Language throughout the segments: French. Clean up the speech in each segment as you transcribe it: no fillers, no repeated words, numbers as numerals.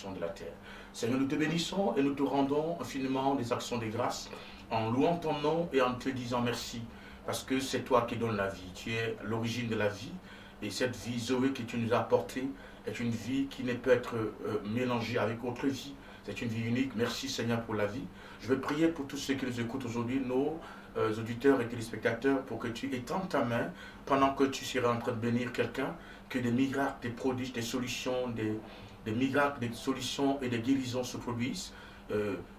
nations de la terre. Seigneur, nous te bénissons et nous te rendons infiniment des actions de grâce en louant ton nom et en te disant merci, parce que c'est toi qui donnes la vie. Tu es l'origine de la vie, et cette vie, Zoé, que tu nous as apportée, est une vie qui ne peut être mélangée avec autre vie. C'est une vie unique. Merci Seigneur pour la vie. Je vais prier pour tous ceux qui nous écoutent aujourd'hui, nos auditeurs et téléspectateurs, pour que tu étendes ta main pendant que tu seras en train de bénir quelqu'un, que des miracles, des prodiges, des solutions, des miracles, des solutions et des guérisons se produisent.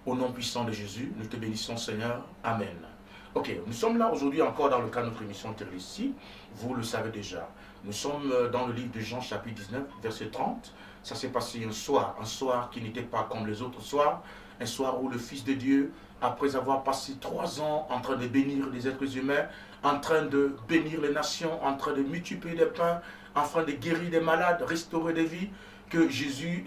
Au nom puissant de Jésus, nous te bénissons Seigneur. Amen. Ok, nous sommes là aujourd'hui encore dans le cadre de notre émission Terre-Ici. Vous le savez déjà. Nous sommes dans le livre de Jean chapitre 19, verset 30. Ça s'est passé un soir qui n'était pas comme les autres soirs, un soir où le Fils de Dieu, après avoir passé 3 ans en train de bénir les êtres humains, en train de bénir les nations, en train de multiplier des pains, en train de guérir des malades, restaurer des vies, que Jésus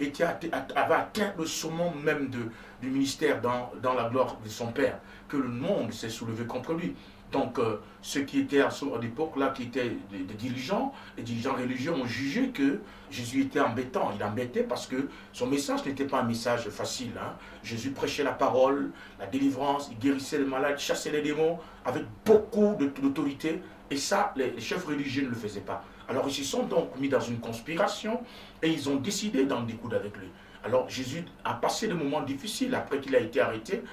avait atteint le summum même du ministère dans la gloire de son Père, que le monde s'est soulevé contre lui. Donc, ceux qui étaient à l'époque là, qui étaient des dirigeants, les dirigeants religieux ont jugé que Jésus était embêtant. Il embêtait parce que son message n'était pas un message facile. Hein. Jésus prêchait la parole, la délivrance, il guérissait les malades, chassait les démons avec beaucoup d'autorité. Et ça, les chefs religieux ne le faisaient pas. Alors, ils se sont donc mis dans une conspiration et ils ont décidé d'en découdre avec lui. Alors, Jésus a passé des moments difficiles après qu'il a été arrêté.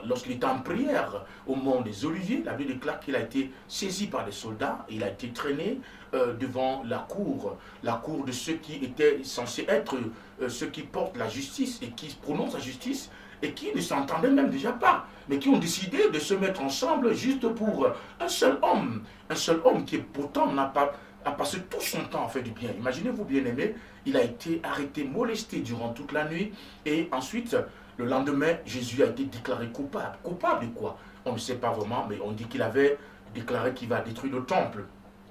Lorsqu'il était en prière au mont des Oliviers, la Bible déclare qu'il a été saisi par des soldats, il a été traîné devant la cour de ceux qui étaient censés être ceux qui portent la justice et qui prononcent la justice et qui ne s'entendaient même déjà pas, mais qui ont décidé de se mettre ensemble juste pour un seul homme qui pourtant a passé tout son temps à faire du bien. Imaginez-vous, bien-aimé, il a été arrêté, molesté durant toute la nuit et ensuite, le lendemain, Jésus a été déclaré coupable. Coupable de quoi? On ne sait pas vraiment, mais on dit qu'il avait déclaré qu'il va détruire le temple,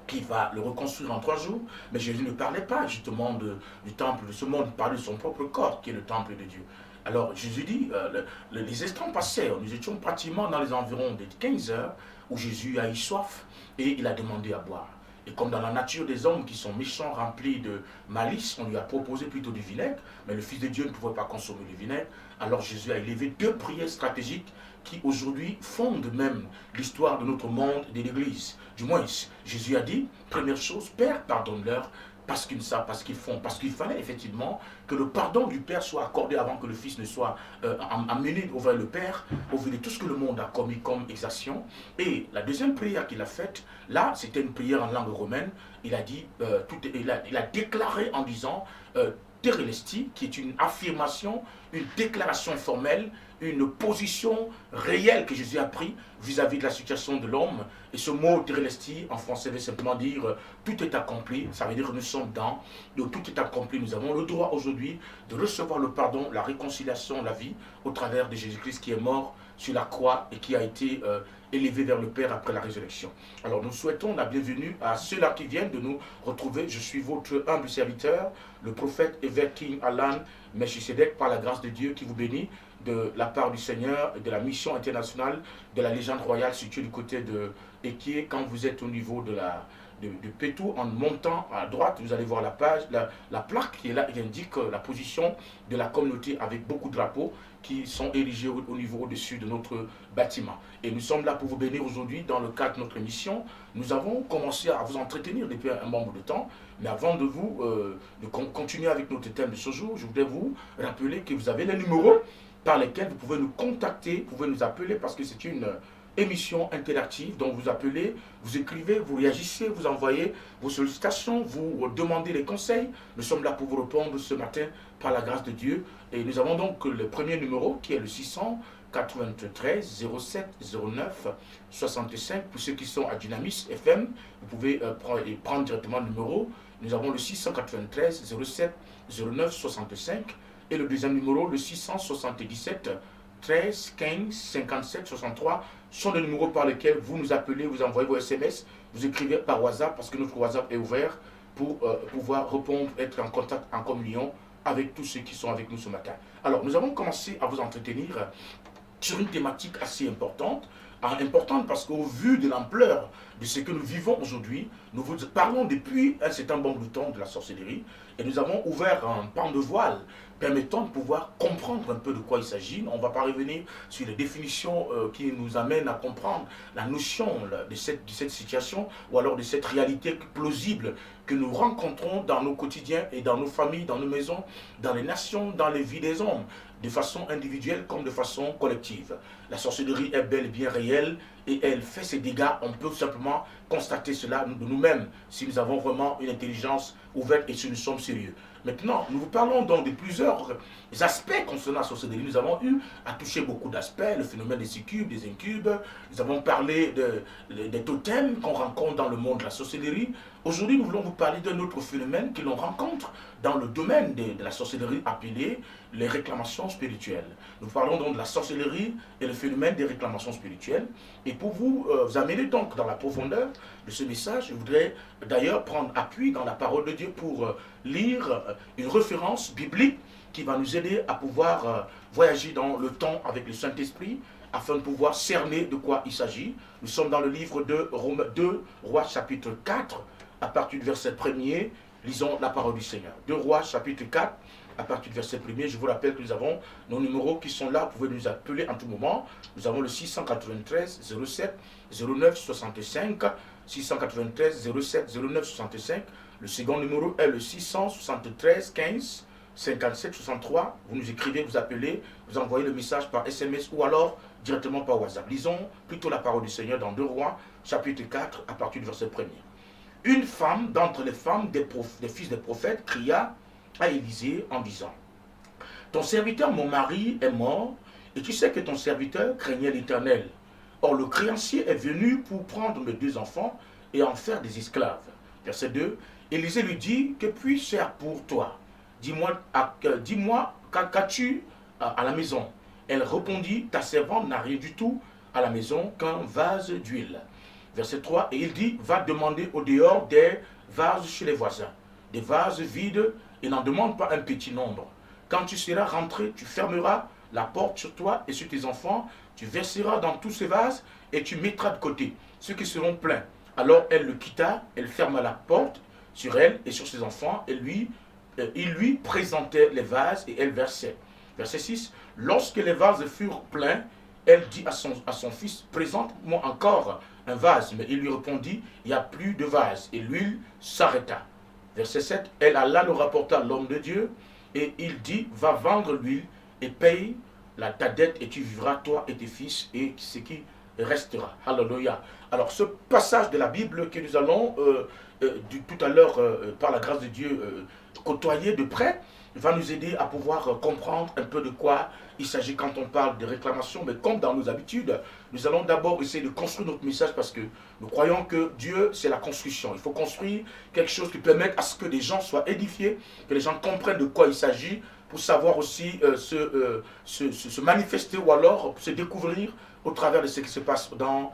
qu'il va le reconstruire en 3 jours. Mais Jésus ne parlait pas justement du temple de ce monde, il parlait de son propre corps, qui est le temple de Dieu. Alors Jésus dit, les instants passaient, nous étions pratiquement dans les environs de 15 heures, où Jésus a eu soif et il a demandé à boire. Et comme dans la nature des hommes qui sont méchants, remplis de malice, on lui a proposé plutôt du vinaigre, mais le Fils de Dieu ne pouvait pas consommer du vinaigre. Alors Jésus a élevé 2 prières stratégiques qui aujourd'hui fondent même l'histoire de notre monde et de l'Église. Du moins, Jésus a dit, première chose, Père, pardonne-leur, parce qu'ils ne savent pas ce qu'ils font. Parce qu'il fallait effectivement que le pardon du Père soit accordé avant que le Fils ne soit amené vers le Père, au vu de tout ce que le monde a commis comme exaction. Et la deuxième prière qu'il a faite, là, c'était une prière en langue romaine. Il a dit, il a déclaré en disant, Terelesti, qui est une affirmation, une déclaration formelle, une position réelle que Jésus a prise vis-à-vis de la situation de l'homme. Et ce mot Terelesti, en français, veut simplement dire tout est accompli. Ça veut dire que nous sommes dans le tout est accompli. Nous avons le droit aujourd'hui de recevoir le pardon, la réconciliation, la vie, au travers de Jésus-Christ qui est mort sur la croix et qui a été élevé vers le Père après la résurrection. Alors nous souhaitons la bienvenue à ceux-là qui viennent de nous retrouver. Je suis votre humble serviteur, le prophète Évêque King Alan Melchisedec, par la grâce de Dieu qui vous bénit de la part du Seigneur et de la mission internationale de la légende royale située du côté de Ekié. Quand vous êtes au niveau de Pétou, en montant à droite, vous allez voir la page, la plaque qui est là, qui indique la position de la communauté avec beaucoup de drapeaux qui sont érigés au niveau au-dessus de notre bâtiment. Et nous sommes là pour vous bénir aujourd'hui dans le cadre de notre émission. Nous avons commencé à vous entretenir depuis un bon bout de temps, mais avant de continuer avec notre thème de ce jour, je voudrais vous rappeler que vous avez les numéros par lesquels vous pouvez nous contacter, vous pouvez nous appeler parce que c'est une émission interactive dont vous appelez, vous écrivez, vous réagissez, vous envoyez vos sollicitations, vous demandez les conseils. Nous sommes là pour vous répondre ce matin par la grâce de Dieu. Et nous avons donc le premier numéro qui est le 693 07 09 65. Pour ceux qui sont à Dynamis FM, vous pouvez prendre directement le numéro. Nous avons le 693 07 09 65. Et le deuxième numéro, le 677 13 15 57 63, sont les numéros par lesquels vous nous appelez, vous envoyez vos SMS, vous écrivez par WhatsApp, parce que notre WhatsApp est ouvert pour pouvoir répondre, être en contact, en communion avec tous ceux qui sont avec nous ce matin. Alors, nous avons commencé à vous entretenir sur une thématique assez importante, parce qu'au vu de l'ampleur de ce que nous vivons aujourd'hui, nous vous parlons depuis un certain bon bout de temps de la sorcellerie, et nous avons ouvert un pan de voile permettant de pouvoir comprendre un peu de quoi il s'agit. On ne va pas revenir sur les définitions qui nous amènent à comprendre la notion de cette situation ou alors de cette réalité plausible que nous rencontrons dans nos quotidiens et dans nos familles, dans nos maisons, dans les nations, dans les vies des hommes, de façon individuelle comme de façon collective. La sorcellerie est bel et bien réelle et elle fait ses dégâts. On peut simplement constater cela de nous-mêmes si nous avons vraiment une intelligence ouverte et si nous sommes sérieux. Maintenant, nous vous parlons donc de plusieurs aspects concernant la sorcellerie. Nous avons eu à toucher beaucoup d'aspects, le phénomène des succubes, des incubes. Nous avons parlé des totems qu'on rencontre dans le monde de la sorcellerie. Aujourd'hui, nous voulons vous parler d'un autre phénomène que l'on rencontre dans le domaine de la sorcellerie appelé les réclamations spirituelles. Nous parlons donc de la sorcellerie et le phénomène des réclamations spirituelles. Et pour vous amener donc dans la profondeur de ce message, je voudrais d'ailleurs prendre appui dans la parole de Dieu pour lire une référence biblique qui va nous aider à pouvoir voyager dans le temps avec le Saint-Esprit afin de pouvoir cerner de quoi il s'agit. Nous sommes dans le livre de 2 Rois chapitre 4 à partir du verset 1er. Lisons la parole du Seigneur. 2 Rois chapitre 4 à partir du verset 1er. Je vous rappelle que nous avons nos numéros qui sont là. Vous pouvez nous appeler en tout moment. Nous avons le 693 07 09 65. 693 07 09 65. Le second numéro est le 673 15 57 63. Vous nous écrivez, vous appelez, vous envoyez le message par SMS ou alors directement par WhatsApp. Lisons plutôt la parole du Seigneur dans 2 Rois, chapitre 4, à partir du verset 1er. Une femme d'entre les femmes des fils des prophètes cria à Élisée en disant: ton serviteur, mon mari, est mort, et tu sais que ton serviteur craignait l'Éternel. Or, le créancier est venu pour prendre mes 2 enfants et en faire des esclaves. Verset 2. Élisée lui dit: que puis-je faire pour toi? Dis-moi, qu'as-tu à la maison? Elle répondit: ta servante n'a rien du tout à la maison qu'un vase d'huile. Verset 3. Et il dit: va demander au dehors des vases chez les voisins, des vases vides, et n'en demande pas un petit nombre. Quand tu seras rentré, tu fermeras la porte sur toi et sur tes enfants, tu verseras dans tous ces vases et tu mettras de côté ceux qui seront pleins. Alors elle le quitta, elle ferma la porte sur elle et sur ses enfants, et il lui présentait les vases et elle versait. Verset 6. Lorsque les vases furent pleins, elle dit à son fils: présente-moi encore un vase. Mais il lui répondit: il n'y a plus de vase. Et l'huile s'arrêta. Verset 7. Elle alla le rapporter à l'homme de Dieu, et il dit: va vendre l'huile et paye ta dette, et tu vivras, toi et tes fils, et ce qui restera. Alléluia. Alors ce passage de la Bible que nous allons tout à l'heure, par la grâce de Dieu, côtoyer de près, va nous aider à pouvoir comprendre un peu de quoi il s'agit quand on parle de réclamation. Mais comme dans nos habitudes, nous allons d'abord essayer de construire notre message, parce que nous croyons que Dieu, c'est la construction. Il faut construire quelque chose qui permette à ce que les gens soient édifiés, que les gens comprennent de quoi il s'agit, pour savoir aussi se manifester ou alors se découvrir au travers de ce qui se passe dans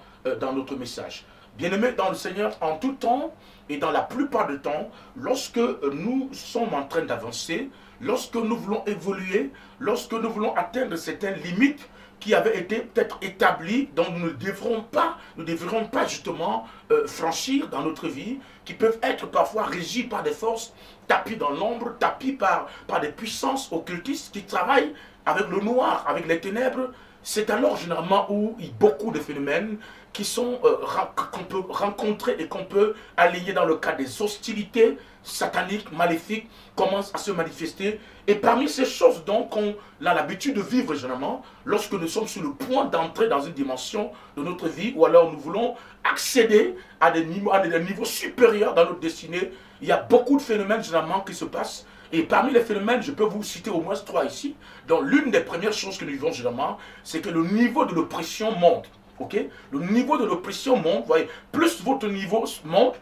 notre message. Bien-aimés dans le Seigneur, en tout temps et dans la plupart du temps, lorsque nous sommes en train d'avancer, lorsque nous voulons évoluer, lorsque nous voulons atteindre certaines limites qui avaient été peut-être établies, dont nous ne devrions pas justement franchir dans notre vie, qui peuvent être parfois régies par des forces tapies dans l'ombre, tapies par des puissances occultistes qui travaillent avec le noir, avec les ténèbres. C'est alors généralement où il y a beaucoup de phénomènes qu'on peut rencontrer et qu'on peut aligner dans le cadre des hostilités sataniques, maléfiques, commencent à se manifester. Et parmi ces choses donc qu'on a l'habitude de vivre généralement, lorsque nous sommes sur le point d'entrer dans une dimension de notre vie, ou alors nous voulons accéder à des niveaux supérieurs dans notre destinée, il y a beaucoup de phénomènes généralement qui se passent. Et parmi les phénomènes, je peux vous citer au moins 3 ici. Donc l'une des premières choses que nous vivons généralement, c'est que le niveau de l'oppression monte. Okay? Le niveau de l'oppression monte. Vous voyez, plus votre niveau monte,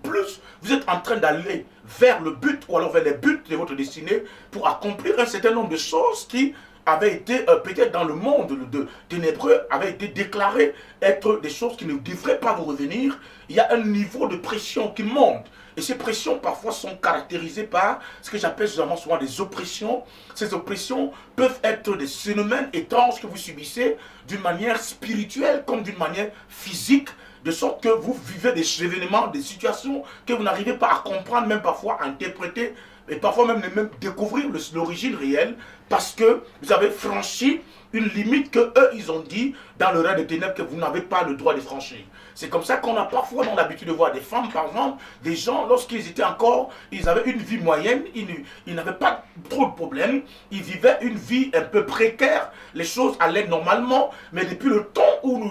plus vous êtes en train d'aller vers le but, ou alors vers les buts de votre destinée, pour accomplir un certain nombre de choses qui avaient été, peut-être dans le monde de ténébreux, avaient été déclarées être des choses qui ne devraient pas vous revenir. Il y a un niveau de pression qui monte. Et ces pressions parfois sont caractérisées par ce que j'appelle souvent des oppressions. Ces oppressions peuvent être des phénomènes étranges que vous subissez d'une manière spirituelle comme d'une manière physique, de sorte que vous vivez des événements, des situations que vous n'arrivez pas à comprendre, même parfois à interpréter et parfois même découvrir l'origine réelle, parce que vous avez franchi une limite que eux ils ont dit dans le règne des ténèbres que vous n'avez pas le droit de franchir. C'est comme ça qu'on a parfois l'habitude de voir des femmes, par exemple, des gens, lorsqu'ils étaient encore, ils avaient une vie moyenne, ils n'avaient pas trop de problèmes, ils vivaient une vie un peu précaire, les choses allaient normalement, mais depuis le temps où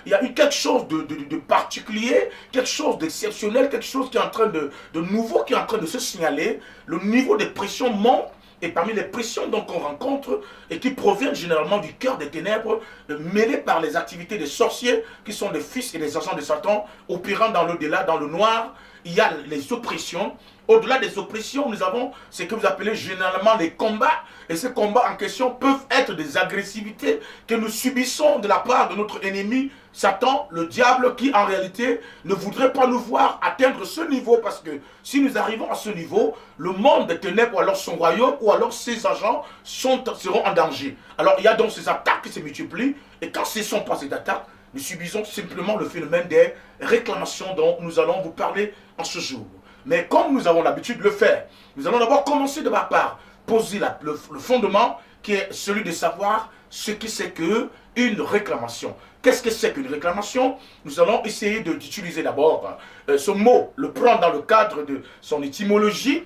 il y a eu quelque chose de particulier, quelque chose d'exceptionnel, quelque chose qui est en train de nouveau, qui est en train de se signaler, le niveau de pression monte. Et parmi les pressions qu'on rencontre et qui proviennent généralement du cœur des ténèbres, mêlées par les activités des sorciers, qui sont des fils et des agents de Satan, opérant dans l'au-delà, dans le noir, il y a les oppressions. Au-delà des oppressions, nous avons ce que vous appelez généralement les combats. Et ces combats en question peuvent être des agressivités que nous subissons de la part de notre ennemi, Satan, le diable, qui en réalité ne voudrait pas nous voir atteindre ce niveau. Parce que si nous arrivons à ce niveau, le monde des ténèbres, ou alors son royaume, ou alors ses agents seront en danger. Alors il y a donc ces attaques qui se multiplient. Et quand ce ne sont pas ces attaques, nous subissons simplement le phénomène des réclamations dont nous allons vous parler en ce jour. Mais comme nous avons l'habitude de le faire, nous allons d'abord commencer de ma part, poser le fondement qui est celui de savoir ce que c'est qu'une réclamation. Qu'est-ce que c'est qu'une réclamation? Nous allons essayer d'utiliser d'abord ce mot, le prendre dans le cadre de son étymologie,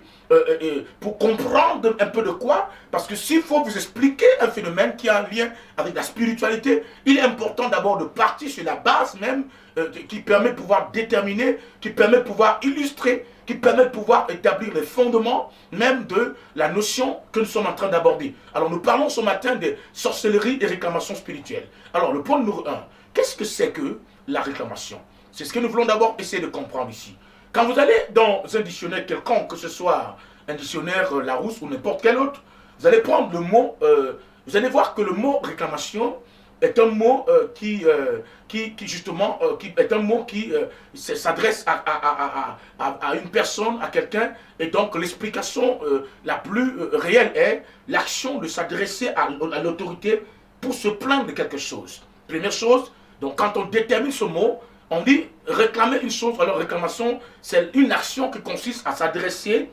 pour comprendre un peu de quoi, parce que s'il faut vous expliquer un phénomène qui a un lien avec la spiritualité, il est important d'abord de partir sur la base même qui permet de pouvoir déterminer, qui permet de pouvoir illustrer, qui permet de pouvoir établir les fondements même de la notion que nous sommes en train d'aborder. Alors nous parlons ce matin de sorcellerie et réclamation spirituelle. Alors le point numéro 1, qu'est-ce que c'est que la réclamation? C'est ce que nous voulons d'abord essayer de comprendre ici. Quand vous allez dans un dictionnaire quelconque, que ce soit un dictionnaire Larousse ou n'importe quel autre, vous allez prendre le mot, vous allez voir que le mot réclamation est un mot qui s'adresse à une personne, à quelqu'un, et donc l'explication la plus réelle est l'action de s'adresser à l'autorité pour se plaindre de quelque chose. Première chose, donc quand on détermine ce mot, on dit réclamer une chose. Alors réclamation, c'est une action qui consiste à s'adresser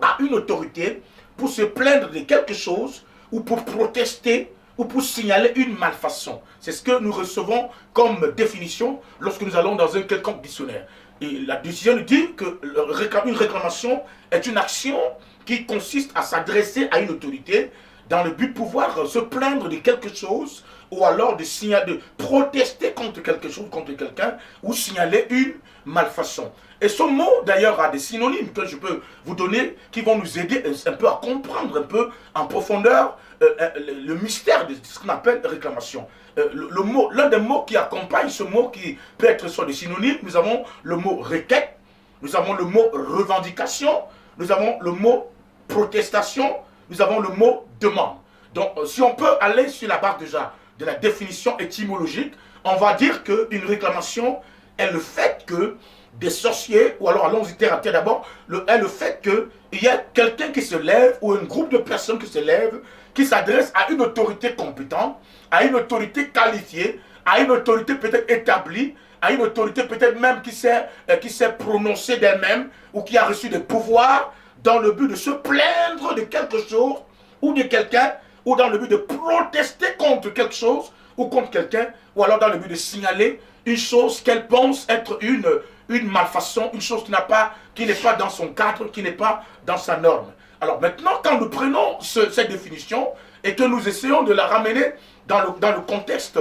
à une autorité pour se plaindre de quelque chose ou pour protester ou pour signaler une malfaçon. C'est ce que nous recevons comme définition lorsque nous allons dans un quelconque dictionnaire. Et la décision nous dit qu'une réclamation est une action qui consiste à s'adresser à une autorité dans le but de pouvoir se plaindre de quelque chose ou alors de protester contre quelque chose, contre quelqu'un, ou signaler une malfaçon. Et ce mot, d'ailleurs, a des synonymes que je peux vous donner qui vont nous aider un peu à comprendre un peu en profondeur le mystère de ce qu'on appelle réclamation. L'un des mots qui accompagne ce mot, qui peut être soit des synonymes, nous avons le mot requête, nous avons le mot revendication, nous avons le mot protestation, nous avons le mot demande. Donc, si on peut aller sur la base déjà de la définition étymologique, on va dire qu'une réclamation est le fait que des sorciers, ou alors allons-y terre à terre d'abord, est le fait qu'il y a quelqu'un qui se lève, ou un groupe de personnes qui se lèvent, qui s'adresse à une autorité compétente, à une autorité qualifiée, à une autorité peut-être établie, à une autorité peut-être même qui s'est prononcée d'elle-même, ou qui a reçu des pouvoirs, dans le but de se plaindre de quelque chose, ou de quelqu'un, ou dans le but de protester contre quelque chose, ou contre quelqu'un, ou alors dans le but de signaler une chose qu'elle pense être une malfaçon, une chose qui n'est pas dans son cadre, qui n'est pas dans sa norme. Alors maintenant, quand nous prenons cette définition et que nous essayons de la ramener dans le contexte,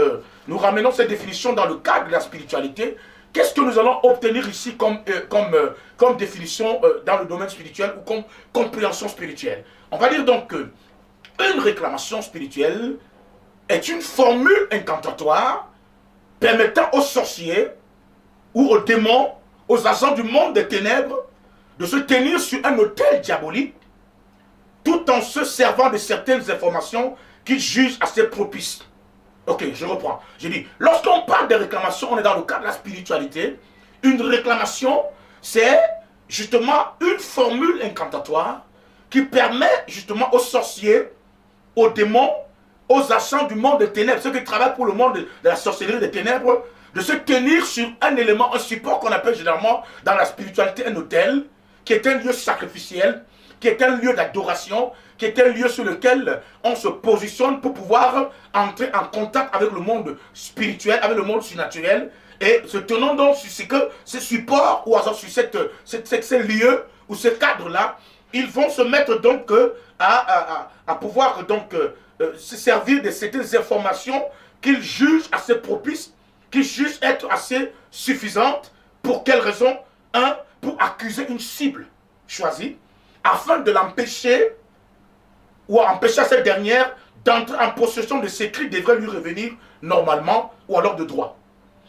nous ramenons cette définition dans le cadre de la spiritualité, qu'est-ce que nous allons obtenir ici comme définition dans le domaine spirituel ou comme compréhension spirituelle? On va dire donc que une réclamation spirituelle est une formule incantatoire permettant aux sorciers ou aux démons, aux agents du monde des ténèbres, de se tenir sur un autel diabolique, tout en se servant de certaines informations qu'ils jugent assez propices. Ok, je reprends. J'ai dit, lorsqu'on parle de réclamation, on est dans le cadre de la spiritualité. Une réclamation, c'est justement une formule incantatoire qui permet justement aux sorciers, aux démons, aux agents du monde des ténèbres, ceux qui travaillent pour le monde de la sorcellerie des ténèbres, de se tenir sur un élément, un support qu'on appelle généralement dans la spiritualité un autel, qui est un lieu sacrificiel, qui est un lieu d'adoration, qui est un lieu sur lequel on se positionne pour pouvoir entrer en contact avec le monde spirituel, avec le monde surnaturel, et se tenant donc sur ce support, ou alors sur ce lieu, ou ce cadre-là, ils vont se mettre donc à pouvoir donc se servir de certaines informations qu'ils jugent assez propices, qu'ils jugent être assez suffisantes. Pour quelle raison? Un, pour accuser une cible choisie, afin de l'empêcher, ou empêcher cette dernière d'entrer en possession de ce qui devrait lui revenir normalement, ou alors de droit.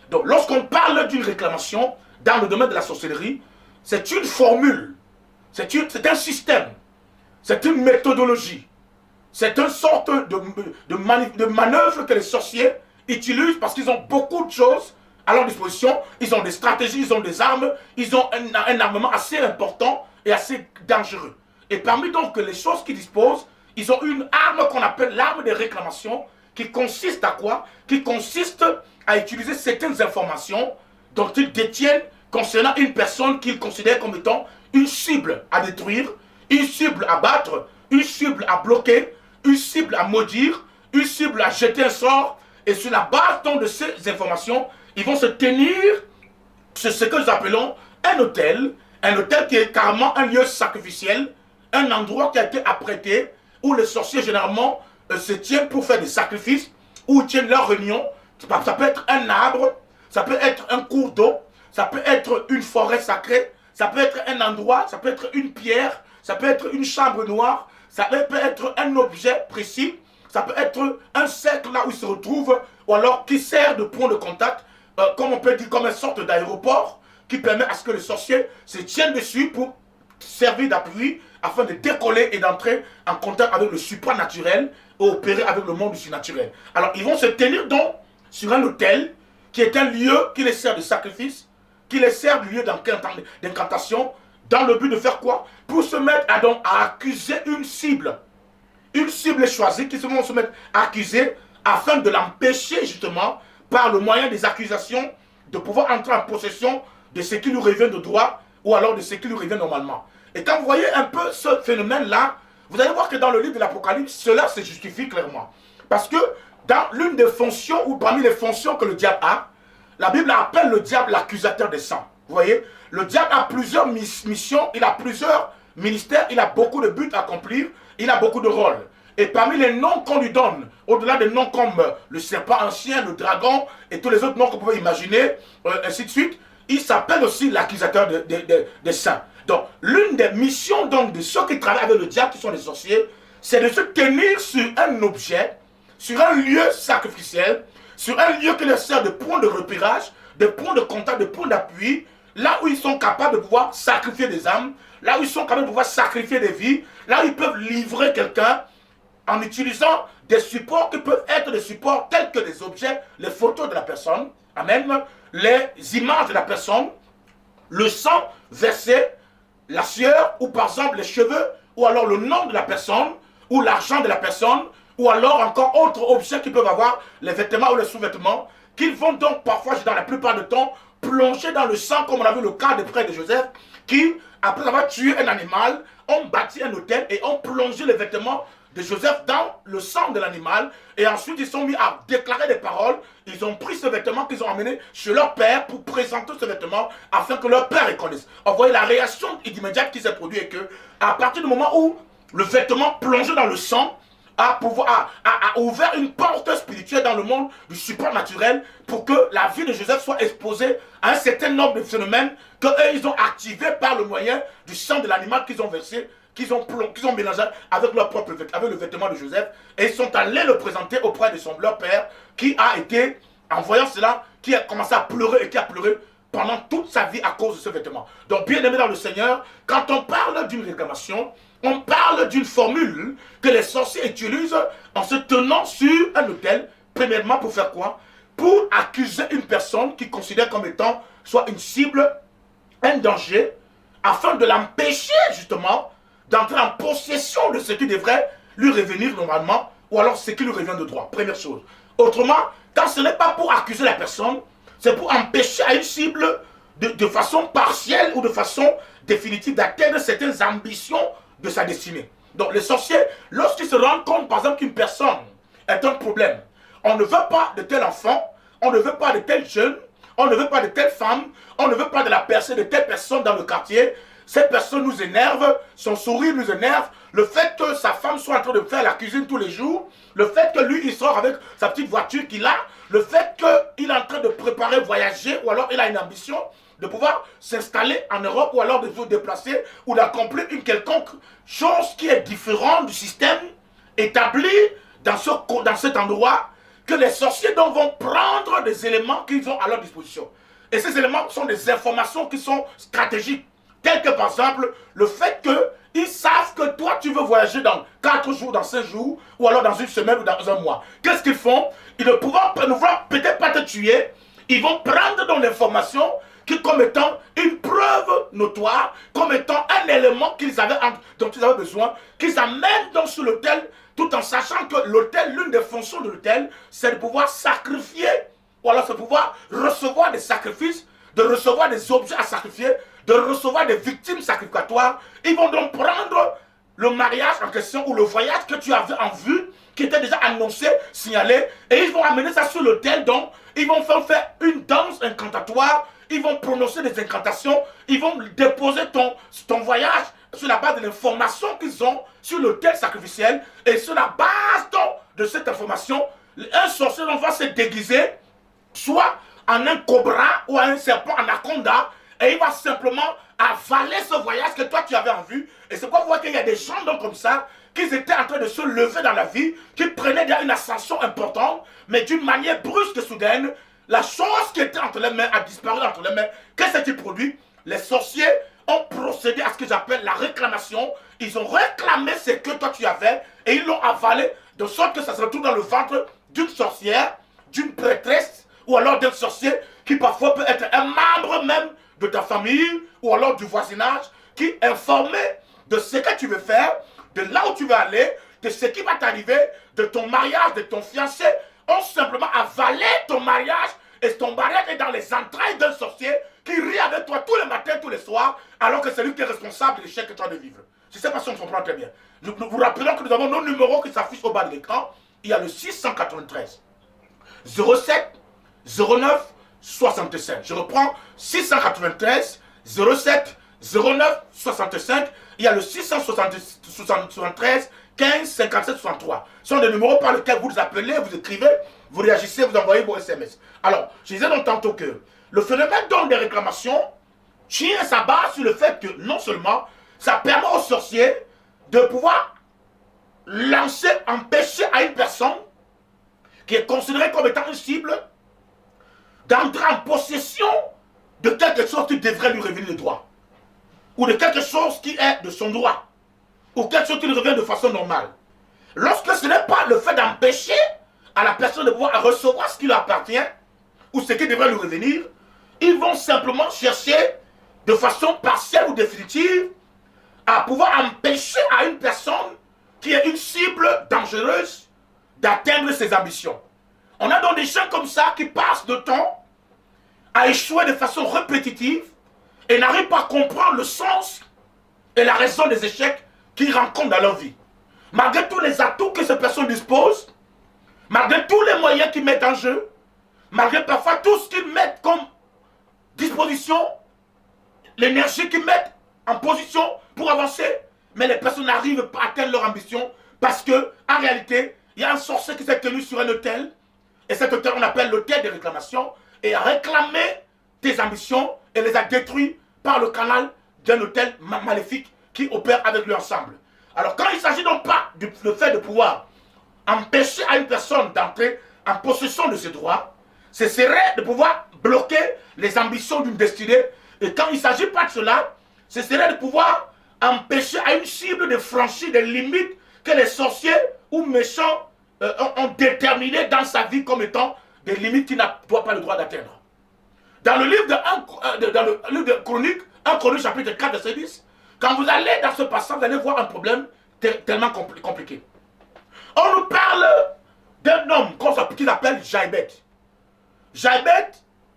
Donc lorsqu'on parle d'une réclamation dans le domaine de la sorcellerie, c'est une formule, c'est un système, c'est une méthodologie, c'est une sorte de manœuvre que les sorciers utilisent parce qu'ils ont beaucoup de choses à leur disposition. Ils ont des stratégies, ils ont des armes, ils ont un armement assez important et assez dangereux. Et parmi donc les choses qu'ils disposent, ils ont une arme qu'on appelle l'arme de réclamation, qui consiste à quoi? Qui consiste à utiliser certaines informations dont ils détiennent concernant une personne qu'ils considèrent comme étant une cible à détruire, une cible à battre, une cible à bloquer, une cible à maudire, une cible à jeter un sort. Et sur la base donc de ces informations, ils vont se tenir sur ce que nous appelons un autel qui est carrément un lieu sacrificiel, un endroit qui a été apprêté, où les sorciers généralement se tiennent pour faire des sacrifices, où ils tiennent leur réunion. Ça peut être un arbre, ça peut être un cours d'eau, ça peut être une forêt sacrée, ça peut être un endroit, ça peut être une pierre, ça peut être une chambre noire, ça peut être un objet précis, ça peut être un cercle là où ils se retrouvent, ou alors qui sert de point de contact, comme on peut dire comme une sorte d'aéroport, qui permet à ce que les sorciers se tiennent dessus pour servir d'appui, afin de décoller et d'entrer en contact avec le supranaturel et opérer avec le monde du surnaturel. Alors ils vont se tenir donc sur un autel qui est un lieu qui les sert de sacrifice, qui les sert de lieu d'incantation, dans le but de faire quoi? Pour se mettre à accuser une cible choisie, qui vont se mettre à accuser afin de l'empêcher justement, par le moyen des accusations, de pouvoir entrer en possession de ce qui lui revient de droit, ou alors de ce qui lui revient normalement. Et quand vous voyez un peu ce phénomène-là, vous allez voir que dans le livre de l'Apocalypse, cela se justifie clairement. Parce que dans l'une des fonctions, ou parmi les fonctions que le diable a, la Bible appelle le diable l'accusateur des saints. Vous voyez, le diable a plusieurs missions, il a plusieurs ministères, il a beaucoup de buts à accomplir, il a beaucoup de rôles. Et parmi les noms qu'on lui donne, au-delà des noms comme le serpent ancien, le dragon, et tous les autres noms qu'on peut imaginer, ainsi de suite, il s'appelle aussi l'accusateur des saints. Donc, l'une des missions donc, de ceux qui travaillent avec le diable, qui sont les sorciers, c'est de se tenir sur un objet, sur un lieu sacrificiel, sur un lieu qui leur sert de point de repérage, de point de contact, de point d'appui, là où ils sont capables de pouvoir sacrifier des âmes, là où ils sont capables de pouvoir sacrifier des vies, là où ils peuvent livrer quelqu'un en utilisant des supports qui peuvent être des supports tels que des objets, les photos de la personne, amen, les images de la personne, le sang versé, la sueur, ou par exemple les cheveux, ou alors le nom de la personne, ou l'argent de la personne, ou alors encore autres objets qui peuvent avoir, les vêtements ou les sous-vêtements, qu'ils vont donc parfois, dans la plupart du temps, plonger dans le sang, comme on a vu le cas des frères de Joseph, qui, après avoir tué un animal, ont bâti un autel et ont plongé les vêtements de Joseph dans le sang de l'animal, et ensuite ils sont mis à déclarer des paroles. Ils ont pris ce vêtement qu'ils ont amené chez leur père pour présenter ce vêtement afin que leur père reconnaisse. Vous voyez, la réaction immédiate qui s'est produite est que, à partir du moment où le vêtement plongé dans le sang a ouvert une porte spirituelle dans le monde du supranaturel pour que la vie de Joseph soit exposée à un certain nombre de phénomènes qu'eux ils ont activés par le moyen du sang de l'animal qu'ils ont versé, qu'ils ont mélangé avec leur propre avec le vêtement de Joseph, et ils sont allés le présenter auprès de leur père, qui a été, en voyant cela, qui a commencé à pleurer et qui a pleuré pendant toute sa vie à cause de ce vêtement. Donc, bien aimé dans le Seigneur, quand on parle d'une réclamation, on parle d'une formule que les sorciers utilisent en se tenant sur un autel, premièrement pour faire quoi? Pour accuser une personne qu'ils considèrent comme étant soit une cible, un danger, afin de l'empêcher justement d'entrer en possession de ce qui devrait lui revenir normalement, ou alors ce qui lui revient de droit. Première chose. Autrement, quand ce n'est pas pour accuser la personne, c'est pour empêcher à une cible de façon partielle ou de façon définitive d'atteindre certaines ambitions de sa destinée. Donc les sorciers, lorsqu'ils se rendent compte, par exemple, qu'une personne est un problème, on ne veut pas de tel enfant, on ne veut pas de tel jeune, on ne veut pas de telle femme, on ne veut pas de la personne, de telle personne dans le quartier. Cette personne nous énerve, son sourire nous énerve, le fait que sa femme soit en train de faire la cuisine tous les jours, le fait que lui, il sort avec sa petite voiture qu'il a, le fait qu'il est en train de préparer voyager, ou alors il a une ambition de pouvoir s'installer en Europe, ou alors de se déplacer, ou d'accomplir une quelconque chose qui est différente du système établi dans cet endroit, que les sorciers donc vont prendre des éléments qu'ils ont à leur disposition. Et ces éléments sont des informations qui sont stratégiques. Tel que par exemple, le fait qu'ils savent que toi tu veux voyager dans 4 jours, dans 5 jours, ou alors dans une semaine ou dans un mois. Qu'est-ce qu'ils font? Ils ne vont peut-être pas te tuer, ils vont prendre dans l'information comme étant une preuve notoire, comme étant un élément dont ils avaient besoin, qu'ils amènent donc sur l'autel, tout en sachant que l'autel, l'une des fonctions de l'autel, c'est de pouvoir sacrifier, ou alors c'est de pouvoir recevoir des sacrifices, de recevoir des objets à sacrifier, de recevoir des victimes sacrificatoires. Ils vont donc prendre le mariage en question ou le voyage que tu avais en vue, qui était déjà annoncé, signalé, et ils vont amener ça sur l'autel. Donc ils vont faire une danse incantatoire, ils vont prononcer des incantations, ils vont déposer ton voyage sur la base de l'information qu'ils ont sur l'autel sacrificiel, et sur la base donc, de cette information, un sorcier va se déguiser soit en un cobra ou en un serpent anaconda, et il va simplement avaler ce voyage que toi tu avais en vue. Et c'est pourquoi vous voyez qu'il y a des gens donc comme ça, qui étaient en train de se lever dans la vie, qui prenaient déjà une ascension importante, mais d'une manière brusque et soudaine, la chose qui était entre les mains a disparu entre les mains. Qu'est-ce qui produit? Les sorciers ont procédé à ce que j'appelle la réclamation. Ils ont réclamé ce que toi tu avais, et ils l'ont avalé, de sorte que ça se retrouve dans le ventre d'une sorcière, d'une prêtresse, ou alors d'un sorcier qui parfois peut être un membre même de ta famille, ou alors du voisinage, qui est informé de ce que tu veux faire, de là où tu veux aller, de ce qui va t'arriver, de ton mariage, de ton fiancé, ont simplement avalé ton mariage, et ton mariage est dans les entrailles d'un sorcier qui rit avec toi tous les matins, tous les soirs, alors que c'est lui qui est responsable de l'échec que tu as de vivre. Je ne sais pas si on comprend très bien. Nous vous rappelons que nous avons nos numéros qui s'affichent au bas de l'écran. Il y a le 693 07 09 65. Je reprends 693 07 09 65. Il y a le 673 15 57 63. Ce sont des numéros par lesquels vous appelez, vous écrivez, vous réagissez, vous envoyez vos SMS. Alors, je disais donc tantôt que le phénomène donc des réclamations tient sa base sur le fait que non seulement ça permet aux sorciers de pouvoir empêcher à une personne qui est considérée comme étant une cible d'entrer en possession de quelque chose qui devrait lui revenir de droit, ou de quelque chose qui est de son droit, ou quelque chose qui lui revient de façon normale. Lorsque ce n'est pas le fait d'empêcher à la personne de pouvoir recevoir ce qui lui appartient, ou ce qui devrait lui revenir, ils vont simplement chercher de façon partielle ou définitive à pouvoir empêcher à une personne qui est une cible dangereuse d'atteindre ses ambitions. On a donc des gens comme ça qui passent de temps à échouer de façon répétitive et n'arrivent pas à comprendre le sens et la raison des échecs qu'ils rencontrent dans leur vie. Malgré tous les atouts que ces personnes disposent, malgré tous les moyens qu'ils mettent en jeu, malgré parfois tout ce qu'ils mettent comme disposition, l'énergie qu'ils mettent en position pour avancer, mais les personnes n'arrivent pas à atteindre leur ambition parce que, en réalité, il y a un sorcier qui s'est tenu sur un hôtel, et cet hôtel on appelle l'hôtel des réclamations, et a réclamé tes ambitions et les a détruits par le canal d'un hôtel maléfique qui opère avec lui ensemble. Alors quand il ne s'agit donc pas du fait de pouvoir empêcher à une personne d'entrer en possession de ses droits, ce serait de pouvoir bloquer les ambitions d'une destinée. Et quand il ne s'agit pas de cela, ce serait de pouvoir empêcher à une cible de franchir des limites que les sorciers ou méchants ont déterminées dans sa vie comme étant des limites qu'il n'a pas le droit d'atteindre. Dans le livre de Chroniques, 1 Chronique chapitre 4 verset 10, quand vous allez dans ce passage, vous allez voir un problème tellement compliqué. On nous parle d'un homme qu'il appelle Jaïbet. Jaïbet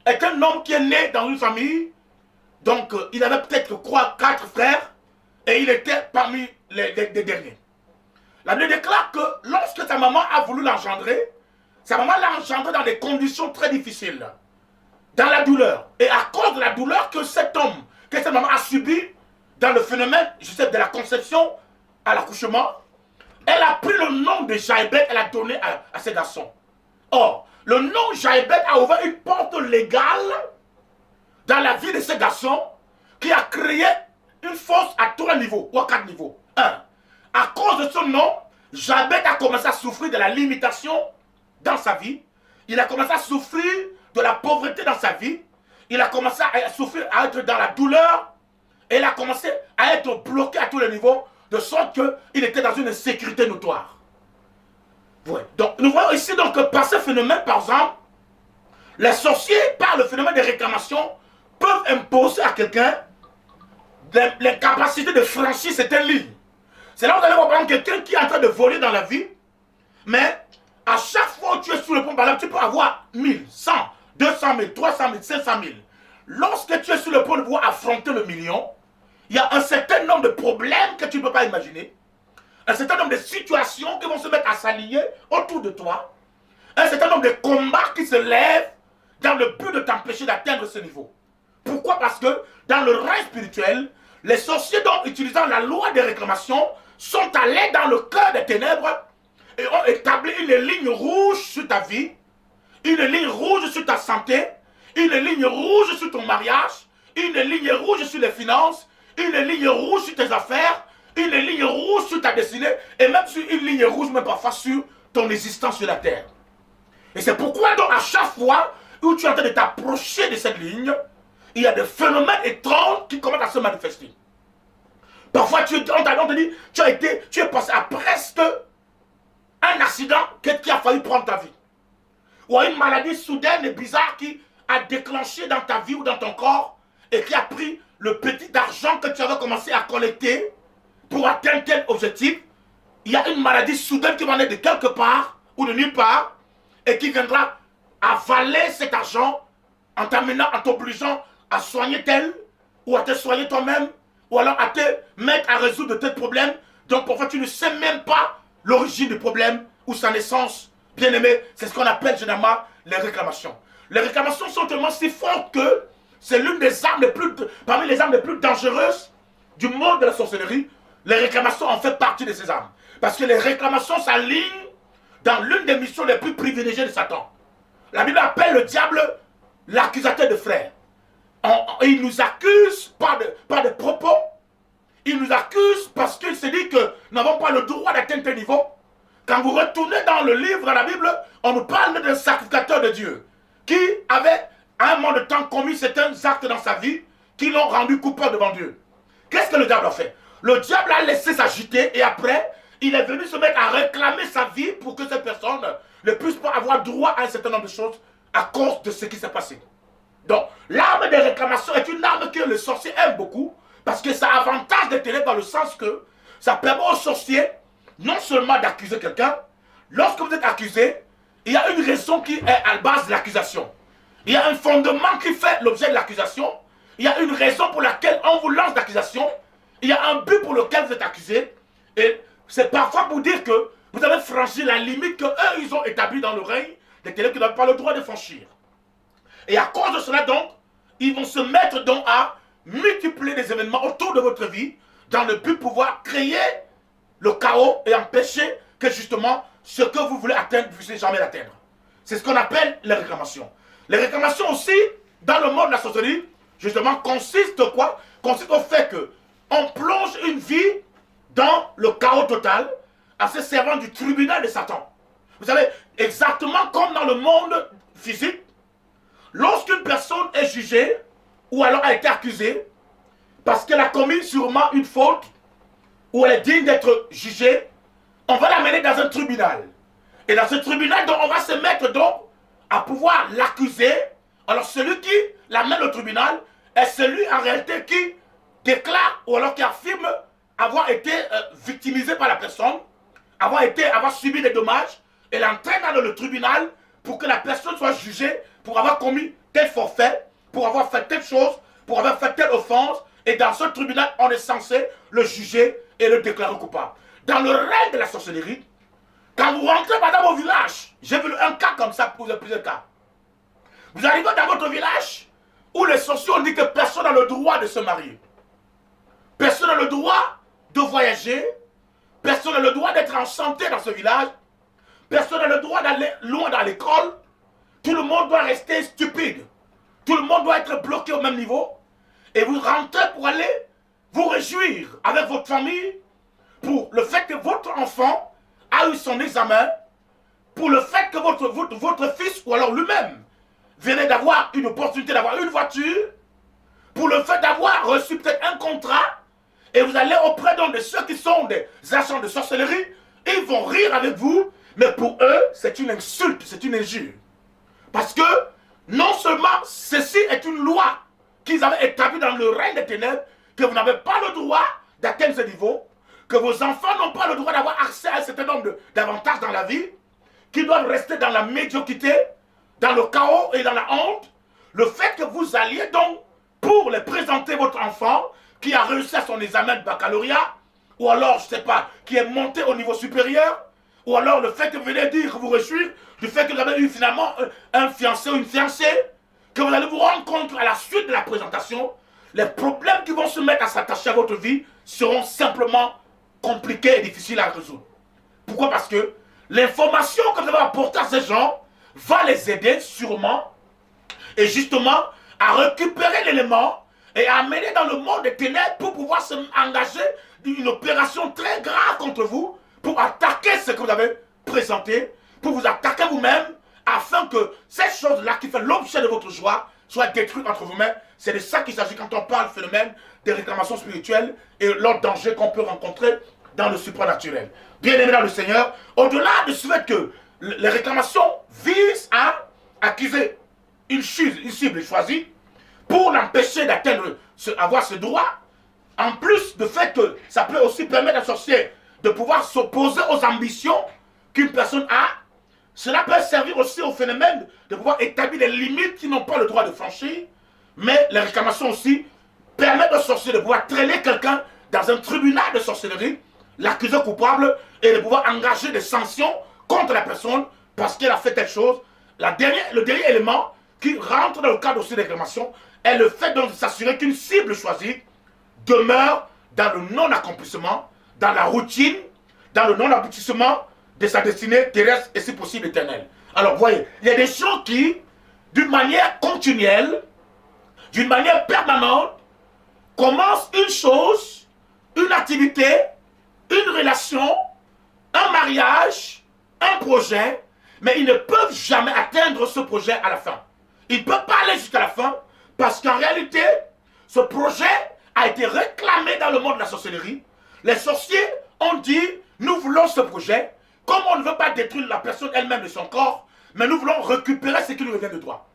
est un homme qui est né dans une famille, donc il avait peut-être 4 frères, et il était parmi des derniers. La Bible déclare que lorsque sa maman a voulu l'engendrer, sa maman l'a engendré dans des conditions très difficiles, dans la douleur. Et à cause de la douleur que cet homme, que cette maman a subi dans le phénomène, je sais, de la conception à l'accouchement, elle a pris le nom de Jaébet, elle a donné à ses garçons. Or, le nom Jaébet a ouvert une porte légale dans la vie de ces garçons qui a créé une force à 3 niveaux ou à 4 niveaux. 1. À cause de son nom, Jaébet a commencé à souffrir de la limitation dans sa vie. Il a commencé à souffrir de la pauvreté dans sa vie. Il a commencé à souffrir, à être dans la douleur. Et il a commencé à être bloqué à tous les niveaux, de sorte qu'il était dans une insécurité notoire. Ouais. Donc, nous voyons ici donc, que par ce phénomène, par exemple, les sorciers, par le phénomène des réclamations, peuvent imposer à quelqu'un les capacités de franchir certaines lignes. C'est là où vous allez voir par exemple quelqu'un qui est en train de voler dans la vie, mais à chaque fois que tu es sur le pont, par exemple, tu peux avoir 1000, 100, 200 000, 300 000, 500 000. Lorsque tu es sur le pont de pouvoir affronter le million, il y a un certain nombre de problèmes que tu ne peux pas imaginer, un certain nombre de situations qui vont se mettre à s'aligner autour de toi, un certain nombre de combats qui se lèvent dans le but de t'empêcher d'atteindre ce niveau. Pourquoi? Parce que dans le règne spirituel, les sorciers, donc, utilisant la loi des réclamations, sont allés dans le cœur des ténèbres et ont établi une ligne rouge sur ta vie, une ligne rouge sur ta santé, une ligne rouge sur ton mariage, une ligne rouge sur les finances, une ligne rouge sur tes affaires, une ligne rouge sur ta destinée, et même sur une ligne rouge, même parfois sur ton existence sur la terre. Et c'est pourquoi, donc, à chaque fois où tu es en train de t'approcher de cette ligne, il y a des phénomènes étranges qui commencent à se manifester. Parfois, on te dit, tu es passé à presque un accident qui a failli prendre ta vie. Ou à une maladie soudaine et bizarre qui a déclenché dans ta vie ou dans ton corps et qui a pris le petit argent que tu avais commencé à collecter pour atteindre tel objectif. Il y a une maladie soudaine qui va naître de quelque part ou de nulle part et qui viendra avaler cet argent en t'amenant, en t'obligeant à soigner tel ou à te soigner toi-même ou alors à te mettre à résoudre de tel problème. Donc parfois tu ne sais même pas l'origine du problème ou sa naissance. Bien aimé, c'est ce qu'on appelle généralement les réclamations. Les réclamations sont tellement si fortes que c'est l'une des armes parmi les armes les plus dangereuses du monde de la sorcellerie. Les réclamations en fait partie de ces armes. Parce que les réclamations s'alignent dans l'une des missions les plus privilégiées de Satan. La Bible appelle le diable l'accusateur de frères. Il nous accuse par des propos. Il nous accuse parce qu'il se dit que nous n'avons pas le droit d'atteindre un niveau. Quand vous retournez dans le livre, dans la Bible, on nous parle d'un sacrificateur de Dieu qui avait à un moment de temps commis certains actes dans sa vie qui l'ont rendu coupable devant Dieu. Qu'est-ce que le diable a fait? Le diable a laissé s'agiter et après, il est venu se mettre à réclamer sa vie pour que cette personne ne puisse pas avoir droit à un certain nombre de choses à cause de ce qui s'est passé. Donc, l'arme des réclamations est une arme que le sorcier aime beaucoup parce que ça avantage les ténèbres dans le sens que ça permet au sorcier non seulement d'accuser quelqu'un, lorsque vous êtes accusé, il y a une raison qui est à la base de l'accusation. Il y a un fondement qui fait l'objet de l'accusation. Il y a une raison pour laquelle on vous lance d'accusation. Il y a un but pour lequel vous êtes accusé. Et c'est parfois pour dire que vous avez franchi la limite qu'eux, ils ont établie dans le règne des ténèbres qui n'ont pas le droit de franchir. Et à cause de cela, donc, ils vont se mettre donc à multiplier des événements autour de votre vie dans le but de pouvoir créer le chaos et empêcher que justement ce que vous voulez atteindre, vous ne puissiez jamais l'atteindre. C'est ce qu'on appelle les réclamations. Les réclamations aussi, dans le monde de la sorcellerie, justement, consistent quoi? Consiste au fait que on plonge une vie dans le chaos total en se servant du tribunal de Satan. Vous savez, exactement comme dans le monde physique, lorsqu'une personne est jugée ou alors a été accusée parce qu'elle a commis sûrement une faute ou elle est digne d'être jugée, on va l'amener dans un tribunal. Et dans ce tribunal, donc, on va se mettre donc à pouvoir l'accuser. Alors celui qui l'amène au tribunal est celui en réalité qui déclare ou alors qui affirme avoir été victimisé par la personne, avoir subi des dommages et l'entraîne dans le tribunal pour que la personne soit jugée pour avoir commis tel forfait, pour avoir fait telle chose, pour avoir fait telle offense. Et dans ce tribunal, on est censé le juger et le déclarer coupable. Dans le règne de la sorcellerie, quand vous rentrez dans vos villages, j'ai vu un cas comme ça pour plusieurs cas. Vous arrivez dans votre village où les sorciers ont dit que personne n'a le droit de se marier. Personne n'a le droit de voyager. Personne n'a le droit d'être en santé dans ce village. Personne n'a le droit d'aller loin dans l'école. Tout le monde doit rester stupide. Tout le monde doit être bloqué au même niveau. Et vous rentrez pour aller vous réjouir avec votre famille pour le fait que votre enfant a eu son examen, pour le fait que votre fils ou alors lui-même venait d'avoir une opportunité d'avoir une voiture, pour le fait d'avoir reçu peut-être un contrat, et vous allez auprès de ceux qui sont des agents de sorcellerie, ils vont rire avec vous, mais pour eux, c'est une insulte, c'est une injure. Parce que non seulement ceci est une loi qu'ils avaient établie dans le règne des ténèbres, que vous n'avez pas le droit d'atteindre ce niveau, que vos enfants n'ont pas le droit d'avoir accès à un certain nombre d'avantages dans la vie, qu'ils doivent rester dans la médiocrité, dans le chaos et dans la honte. Le fait que vous alliez donc pour les présenter votre enfant qui a réussi à son examen de baccalauréat, ou alors, je ne sais pas, qui est monté au niveau supérieur, ou alors le fait que vous venez dire, que vous réjouir du fait que vous avez eu finalement un fiancé ou une fiancée, que vous allez vous rendre compte à la suite de la présentation, les problèmes qui vont se mettre à s'attacher à votre vie seront simplement compliqués et difficiles à résoudre. Pourquoi? Parce que l'information que vous allez apporter à ces gens va les aider sûrement et justement à récupérer l'élément et à amener dans le monde des ténèbres pour pouvoir s'engager dans une opération très grave contre vous, pour attaquer ce que vous avez présenté, pour vous attaquer vous-même, afin que cette chose-là qui fait l'objet de votre joie soit détruite entre vous-mêmes. C'est de ça qu'il s'agit quand on parle du phénomène des réclamations spirituelles et l'autre danger qu'on peut rencontrer dans le supranaturel. Bien aimé dans le Seigneur, au-delà de ce fait que les réclamations visent à accuser une cible choisie pour l'empêcher d'atteindre, avoir ce droit, en plus du fait que ça peut aussi permettre à un sorcier de pouvoir s'opposer aux ambitions qu'une personne a, cela peut servir aussi au phénomène de pouvoir établir des limites qui n'ont pas le droit de franchir, mais les réclamations aussi permettent au sorcier de pouvoir traîner quelqu'un dans un tribunal de sorcellerie, l'accuser coupable et de pouvoir engager des sanctions contre la personne parce qu'elle a fait telle chose. Le dernier élément qui rentre dans le cadre aussi des réclamations est le fait donc de s'assurer qu'une cible choisie demeure dans le non-accomplissement, dans la routine, dans le non-aboutissement de sa destinée terrestre et si possible éternelle. Alors voyez, il y a des gens qui, d'une manière continuelle, d'une manière permanente, commencent une chose, une activité, une relation, un mariage, un projet, mais ils ne peuvent jamais atteindre ce projet à la fin. Ils ne peuvent pas aller jusqu'à la fin parce qu'en réalité, ce projet a été réclamé dans le monde de la sorcellerie. Les sorciers ont dit, nous voulons ce projet, comme on ne veut pas détruire la personne elle-même de son corps, mais nous voulons récupérer ce qui lui revient de droit.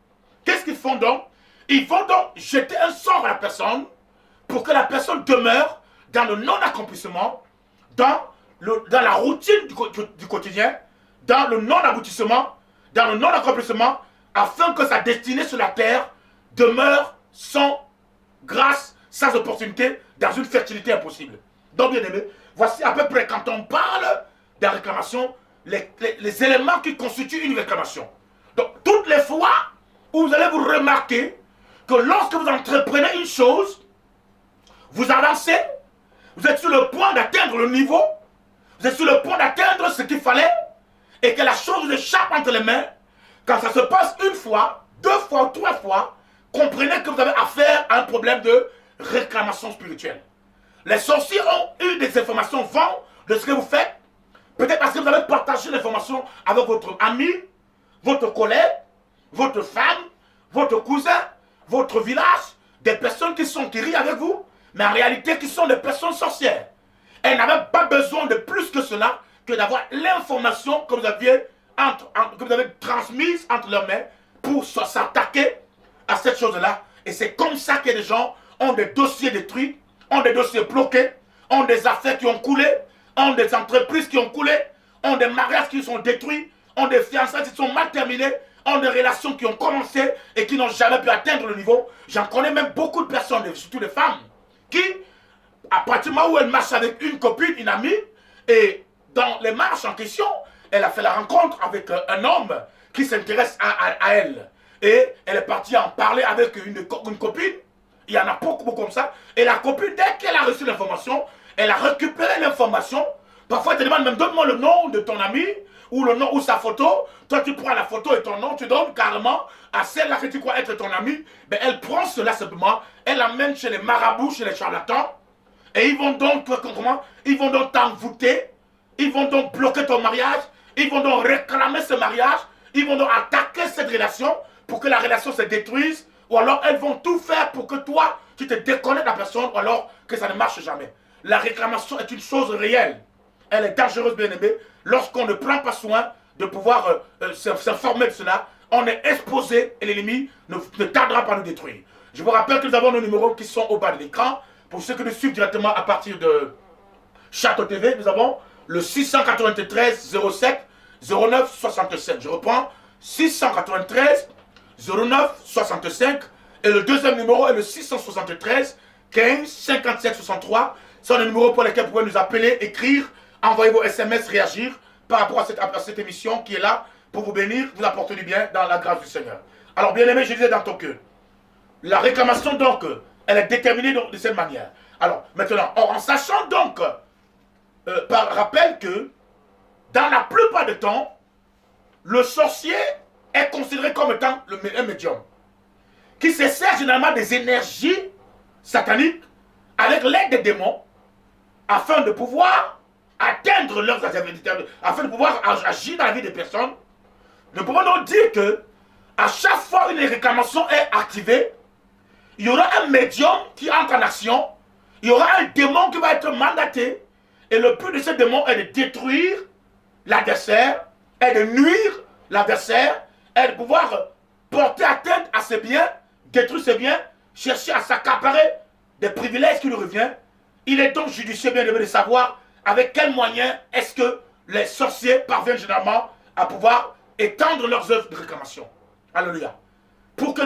Qu'est-ce qu'ils font donc? Ils vont donc jeter un sort à la personne pour que la personne demeure dans le non-accomplissement, dans la routine du quotidien, dans le non-aboutissement, dans le non-accomplissement, afin que sa destinée sur la terre demeure sans grâce, sans opportunité, dans une fertilité impossible. Donc, bien aimé, voici à peu près quand on parle des réclamations, les éléments qui constituent une réclamation. Donc, toutes les fois où vous allez vous remarquer que lorsque vous entreprenez une chose, vous avancez, vous êtes sur le point d'atteindre le niveau, vous êtes sur le point d'atteindre ce qu'il fallait, et que la chose vous échappe entre les mains, quand ça se passe une fois, deux fois ou trois fois, comprenez que vous avez affaire à un problème de réclamation spirituelle. Les sorciers ont eu des informations vagues de ce que vous faites, peut-être parce que vous avez partagé l'information avec votre ami, votre collègue, votre femme, votre cousin, votre village, des personnes qui rient avec vous, mais en réalité qui sont des personnes sorcières. Elles n'avaient pas besoin de plus que cela, que d'avoir l'information que vous avez transmise entre leurs mains pour s'attaquer à cette chose-là. Et c'est comme ça que les gens ont des dossiers détruits, ont des dossiers bloqués, ont des affaires qui ont coulé, ont des entreprises qui ont coulé, ont des mariages qui sont détruits, ont des fiançailles qui sont mal terminées, ont des relations qui ont commencé et qui n'ont jamais pu atteindre le niveau. J'en connais même beaucoup de personnes, surtout des femmes, qui, à partir du moment où elle marche avec une copine, une amie, et dans les marches en question, elle a fait la rencontre avec un homme qui s'intéresse à elle. Et elle est partie en parler avec une copine. Il y en a beaucoup comme ça. Et la copine, dès qu'elle a reçu l'information, elle a récupéré l'information. Parfois, elle te demande même, donne-moi le nom de ton ami, ou le nom, ou sa photo. Toi, tu prends la photo et ton nom, tu donnes carrément à celle-là que tu crois être ton ami. Ben, elle prend cela simplement, elle l'amène chez les marabouts, chez les charlatans. Et ils vont donc, comment? Ils vont donc t'envoûter. Ils vont donc bloquer ton mariage. Ils vont donc réclamer ce mariage. Ils vont donc attaquer cette relation pour que la relation se détruise. Ou alors, elles vont tout faire pour que toi, tu te déconnectes de la personne, ou alors que ça ne marche jamais. La réclamation est une chose réelle. Elle est dangereuse, bien aimée. Lorsqu'on ne prend pas soin de pouvoir s'informer de cela, on est exposé et l'ennemi ne tardera pas à nous détruire. Je vous rappelle que nous avons nos numéros qui sont au bas de l'écran. Pour ceux qui nous suivent directement à partir de Château TV, nous avons le 693 07 09 65. Je reprends, 693 09 65. Et le deuxième numéro est le 673 15 57 63. Ce sont les numéros pour lesquels vous pouvez nous appeler, écrire, envoyer vos SMS, réagir par rapport à cette émission qui est là pour vous bénir, vous apporter du bien dans la grâce du Seigneur. Alors, bien aimé, je disais dans ton cœur, la réclamation donc, elle est déterminée donc, de cette manière. Alors, maintenant, en sachant donc, par rappel que, dans la plupart du temps, le sorcier est considéré comme étant un médium, qui se sert généralement des énergies sataniques avec l'aide des démons, afin de pouvoir atteindre leurs activités, afin de pouvoir agir dans la vie des personnes. Nous pouvons donc dire que, à chaque fois une réclamation est activée, il y aura un médium qui entre en action, il y aura un démon qui va être mandaté, et le but de ce démon est de détruire l'adversaire, est de nuire l'adversaire, est de pouvoir porter atteinte à ses biens, détruire ses biens, chercher à s'accaparer des privilèges qui lui reviennent. Il est donc judicieux, bien aimé, de savoir avec quels moyens est-ce que les sorciers parviennent généralement à pouvoir étendre leurs œuvres de réclamation. Alléluia. Pour que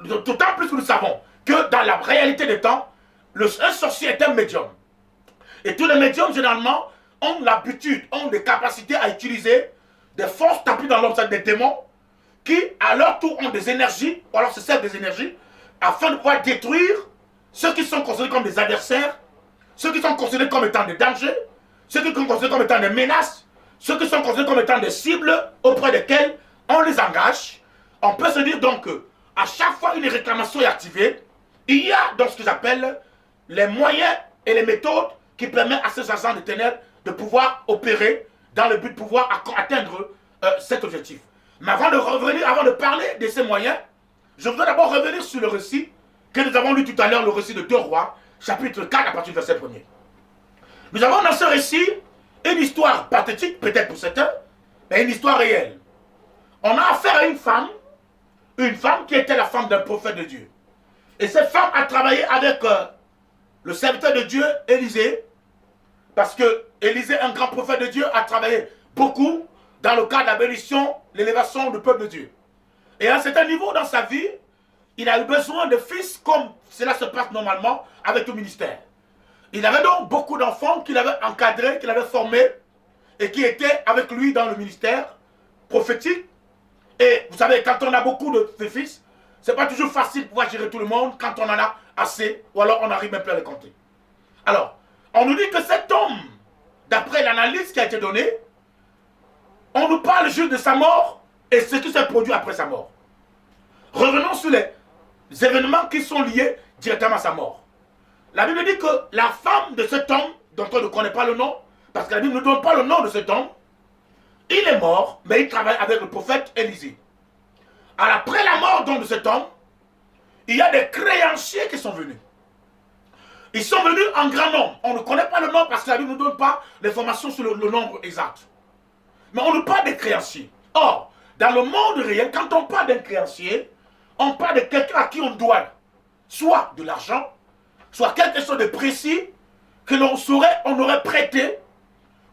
d'autant plus que nous savons que dans la réalité des temps, un sorcier est un médium. Et tous les médiums, généralement, ont l'habitude, ont des capacités à utiliser des forces tapies dans l'homme, des démons, qui, à leur tour, ont des énergies, ou alors se servent des énergies, afin de pouvoir détruire ceux qui sont considérés comme des adversaires, ceux qui sont considérés comme étant des dangers, ceux qui sont considérés comme étant des menaces, ceux qui sont considérés comme étant des cibles auprès desquelles on les engage. On peut se dire donc qu'à chaque fois une réclamation est activée, il y a donc ce que j'appelle les moyens et les méthodes qui permettent à ces agents de ténèbres de pouvoir opérer dans le but de pouvoir atteindre cet objectif. Mais avant de revenir, avant de parler de ces moyens, je voudrais d'abord revenir sur le récit que nous avons lu tout à l'heure, le récit de 2 Rois, chapitre 4 à partir du verset 1er. Nous avons dans ce récit une histoire pathétique, peut-être pour certains, mais une histoire réelle. On a affaire à une femme qui était la femme d'un prophète de Dieu. Et cette femme a travaillé avec le serviteur de Dieu, Élisée, parce que Élisée, un grand prophète de Dieu, a travaillé beaucoup dans le cadre de la bénédiction, l'élévation du peuple de Dieu. Et à un certain niveau dans sa vie, il a eu besoin de fils comme cela se passe normalement avec tout ministère. Il avait donc beaucoup d'enfants qu'il avait encadrés, qu'il avait formés et qui étaient avec lui dans le ministère prophétique. Et vous savez, quand on a beaucoup de fils, ce n'est pas toujours facile de pouvoir gérer tout le monde quand on en a assez, ou alors on n'arrive même plus à les compter. Alors, on nous dit que cet homme, d'après l'analyse qui a été donnée, on nous parle juste de sa mort et ce qui s'est produit après sa mort. Revenons sur les événements qui sont liés directement à sa mort. La Bible dit que la femme de cet homme, dont on ne connaît pas le nom, parce que la Bible ne donne pas le nom de cet homme, il est mort, mais il travaille avec le prophète Élisée. Alors, après la mort donc de cet homme, il y a des créanciers qui sont venus. Ils sont venus en grand nombre. On ne connaît pas le nom parce que la Bible ne nous donne pas l'information sur le nombre exact. Mais on nous parle des créanciers. Or, dans le monde réel, quand on parle d'un créancier, on parle de quelqu'un à qui on doit soit de l'argent, soit quelque chose de précis que on aurait prêté,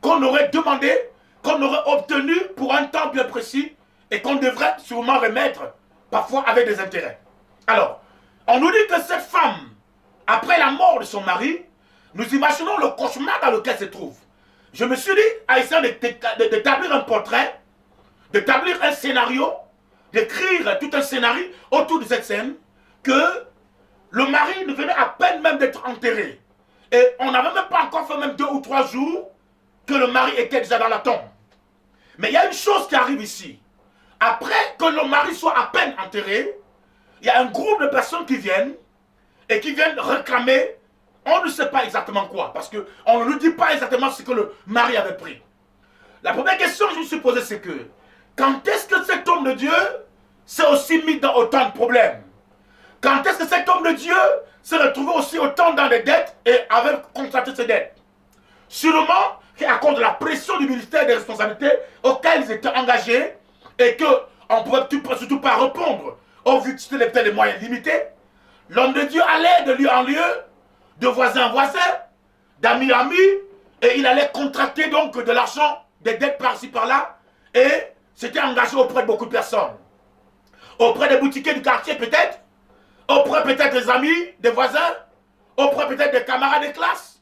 qu'on aurait demandé, qu'on aurait obtenu pour un temps bien précis et qu'on devrait sûrement remettre, parfois avec des intérêts. Alors, on nous dit que cette femme, après la mort de son mari, nous imaginons le cauchemar dans lequel se trouve. Je me suis dit, à essayer d'établir un portrait, d'établir un scénario, d'écrire tout un scénario autour de cette scène, que le mari ne venait à peine même d'être enterré. Et on n'avait même pas encore fait même 2 ou 3 jours que le mari était déjà dans la tombe. Mais il y a une chose qui arrive ici. Après que le mari soit à peine enterré, il y a un groupe de personnes qui viennent et qui viennent réclamer, on ne sait pas exactement quoi, parce qu'on ne nous dit pas exactement ce que le mari avait pris. La première question que je me suis posée, c'est que, quand est-ce que cet homme de Dieu s'est aussi mis dans autant de problèmes? Quand est-ce que cet homme de Dieu s'est retrouvé aussi autant dans des dettes et avait contracté ses dettes? Sûrement qu'à cause de la pression du ministère des responsabilités auxquelles ils étaient engagés et qu'on ne pouvait surtout pas répondre au vu que c'était les moyens limités, l'homme de Dieu allait de lieu en lieu, de voisin en voisin, d'ami en ami, et il allait contracter donc de l'argent, des dettes par-ci par-là, et s'était engagé auprès de beaucoup de personnes. Auprès des boutiquiers du quartier peut-être, auprès peut-être des amis, des voisins, auprès peut-être des camarades de classe.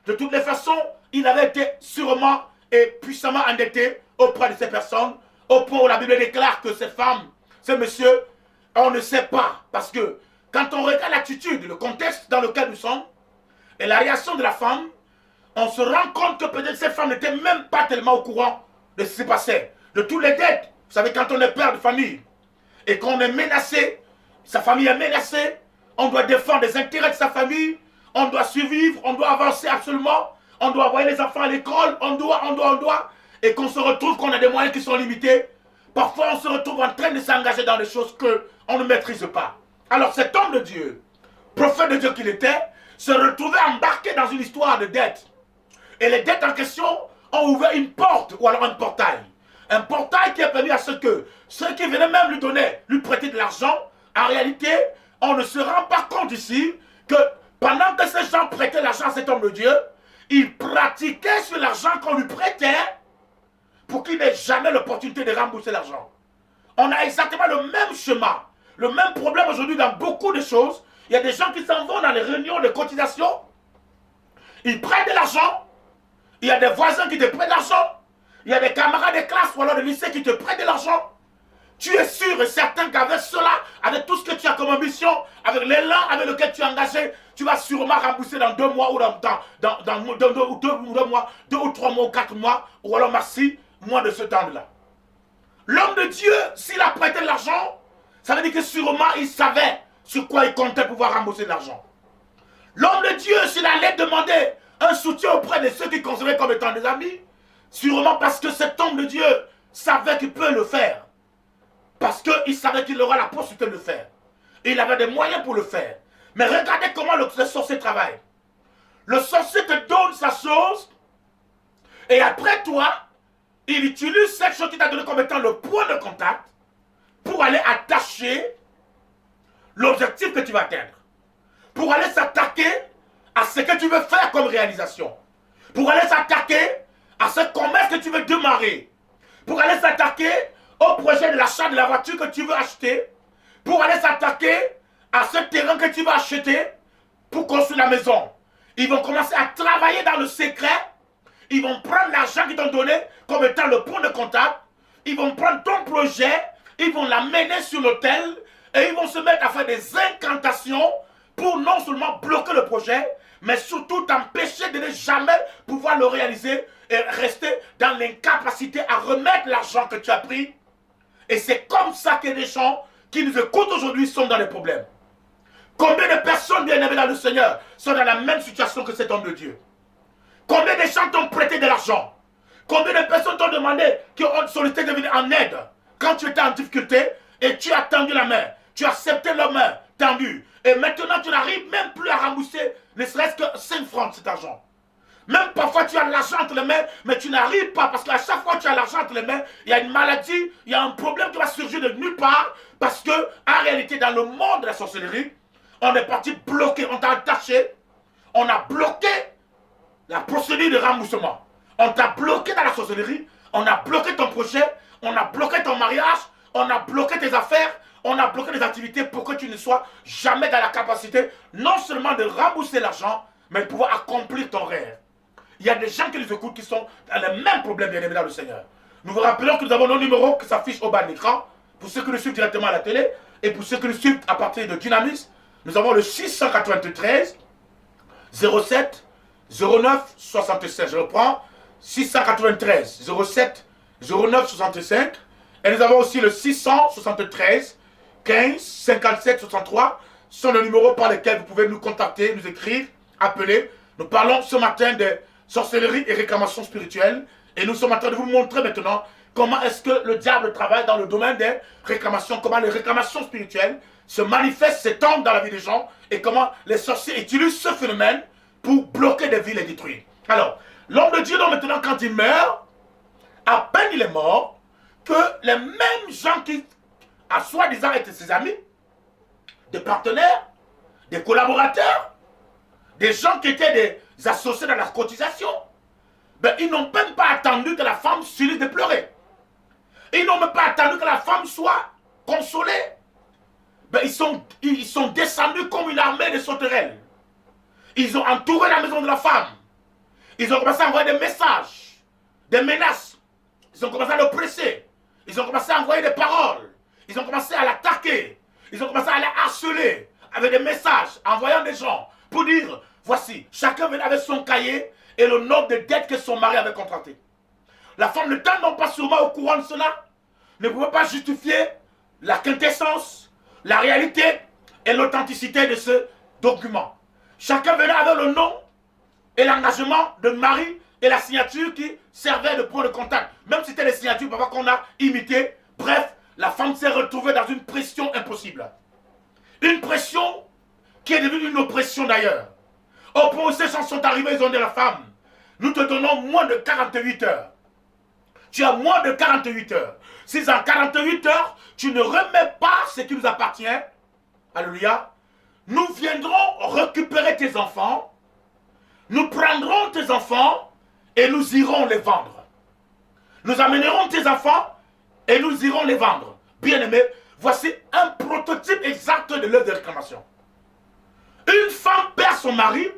De toutes les façons, il avait été sûrement et puissamment endetté auprès de ces personnes, au point où la Bible déclare que ces femmes, ces messieurs, on ne sait pas. Parce que quand on regarde l'attitude, le contexte dans lequel nous sommes, et la réaction de la femme, on se rend compte que peut-être ces femmes n'étaient même pas tellement au courant de ce qui se passait. De tous les dettes. Vous savez, quand on est père de famille, et qu'on est menacé, sa famille est menacée, on doit défendre les intérêts de sa famille, on doit survivre, on doit avancer absolument, on doit envoyer les enfants à l'école, on doit, et qu'on se retrouve qu'on a des moyens qui sont limités. Parfois, on se retrouve en train de s'engager dans des choses qu'on ne maîtrise pas. Alors, cet homme de Dieu, prophète de Dieu qu'il était, se retrouvait embarqué dans une histoire de dettes. Et les dettes en question ont ouvert une porte, ou alors un portail. Un portail qui a permis à ceux qui venaient même lui donner, lui prêter de l'argent, en réalité, on ne se rend pas compte ici que pendant que ces gens prêtaient l'argent à cet homme de Dieu, ils pratiquaient sur l'argent qu'on lui prêtait pour qu'il n'ait jamais l'opportunité de rembourser l'argent. On a exactement le même schéma, le même problème aujourd'hui dans beaucoup de choses. Il y a des gens qui s'en vont dans les réunions de cotisation, ils prêtent de l'argent, il y a des voisins qui te prêtent de l'argent, il y a des camarades de classe ou alors de lycée qui te prêtent de l'argent. Tu es sûr et certain qu'avec cela, avec tout ce que tu as comme ambition, avec l'élan avec lequel tu es engagé, tu vas sûrement rembourser dans 2 mois ou dans 2 mois, 2 ou 3 mois ou 4 mois, ou alors merci, moins de ce temps-là. L'homme de Dieu, s'il a prêté de l'argent, ça veut dire que sûrement il savait sur quoi il comptait pouvoir rembourser de l'argent. L'homme de Dieu, s'il allait demander un soutien auprès de ceux qu'il considérait comme étant des amis, sûrement parce que cet homme de Dieu savait qu'il peut le faire. Parce qu'il savait qu'il aura la possibilité de le faire. Et il avait des moyens pour le faire. Mais regardez comment le sorcier travaille. Le sorcier te donne sa chose, et après toi, il utilise cette chose qu'il t'a donné comme étant le point de contact pour aller attacher l'objectif que tu vas atteindre. Pour aller s'attaquer à ce que tu veux faire comme réalisation. Pour aller s'attaquer à ce commerce que tu veux démarrer. Pour aller s'attaquer au projet de l'achat de la voiture que tu veux acheter. Pour aller s'attaquer à ce terrain que tu vas acheter pour construire la maison. Ils vont commencer à travailler dans le secret. Ils vont prendre l'argent qu'ils t'ont donné comme étant le point de contact. Ils vont prendre ton projet. Ils vont l'amener sur l'autel. Et ils vont se mettre à faire des incantations pour non seulement bloquer le projet, mais surtout t'empêcher de ne jamais pouvoir le réaliser et rester dans l'incapacité à remettre l'argent que tu as pris. Et c'est comme ça que les gens qui nous écoutent aujourd'hui sont dans des problèmes. Combien de personnes bien-aimées dans le Seigneur sont dans la même situation que cet homme de Dieu? Combien de gens t'ont prêté de l'argent? Combien de personnes t'ont demandé, qui ont sollicité de venir en aide quand tu étais en difficulté et tu as tendu la main, tu as accepté la main tendue et maintenant tu n'arrives même plus à rembourser ne serait-ce que 5 francs de cet argent. Même parfois tu as l'argent entre les mains, mais tu n'arrives pas parce qu'à chaque fois que tu as l'argent entre les mains, il y a une maladie, il y a un problème qui va surgir de nulle part parce que en réalité dans le monde de la sorcellerie, on est parti bloquer, on t'a attaché, on a bloqué la procédure de remboursement. On t'a bloqué dans la sorcellerie, on a bloqué ton projet, on a bloqué ton mariage, on a bloqué tes affaires, on a bloqué les activités pour que tu ne sois jamais dans la capacité non seulement de rembourser l'argent, mais de pouvoir accomplir ton rêve. Il y a des gens qui nous écoutent qui sont dans les mêmes problèmes, bien évidemment, le Seigneur. Nous vous rappelons que nous avons nos numéros qui s'affichent au bas de l'écran, pour ceux qui nous suivent directement à la télé, et pour ceux qui nous suivent à partir de Dynamis, nous avons le 693 07 09 76. Je reprends, 693 07 09 65. Et nous avons aussi le 673 15 57 63. Ce sont les numéros par lesquels vous pouvez nous contacter, nous écrire, appeler. Nous parlons ce matin de sorcellerie et réclamation spirituelle. Et nous sommes en train de vous montrer maintenant comment est-ce que le diable travaille dans le domaine des réclamations, comment les réclamations spirituelles se manifestent, s'étendent dans la vie des gens, et comment les sorciers utilisent ce phénomène pour bloquer des villes et détruire. Alors, l'homme de Dieu, donc maintenant, quand il meurt, à peine il est mort, que les mêmes gens qui, à soi-disant, étaient ses amis, des partenaires, des collaborateurs, des gens qui étaient des associés dans la cotisation, ben, ils n'ont même pas attendu que la femme s'unisse de pleurer. Ils n'ont même pas attendu que la femme soit consolée. Ben, ils sont descendus comme une armée de sauterelles. Ils ont entouré la maison de la femme. Ils ont commencé à envoyer des messages, des menaces. Ils ont commencé à le presser. Ils ont commencé à envoyer des paroles. Ils ont commencé à l'attaquer. Ils ont commencé à la harceler avec des messages, envoyant des gens pour dire, voici, chacun venait avec son cahier et le nombre de dettes que son mari avait contractées. La femme, ne t'en pas sûrement au courant de cela, ne pouvait pas justifier la quintessence, la réalité et l'authenticité de ce document. Chacun venait avec le nom et l'engagement de mari et la signature qui servait de point de contact. Même si c'était les signatures parfois qu'on a imitées. Bref, la femme s'est retrouvée dans une pression impossible. Une pression qui est devenue une oppression d'ailleurs. Au point où ces gens sont arrivés, ils ont dit à la femme, nous te donnons moins de 48 heures. Tu as moins de 48 heures. Si en 48 heures, tu ne remets pas ce qui nous appartient, alléluia, nous viendrons récupérer tes enfants, nous prendrons tes enfants et nous irons les vendre. Nous amènerons tes enfants et nous irons les vendre. Bien-aimés, voici un prototype exact de l'œuvre de réclamation. Une femme perd son mari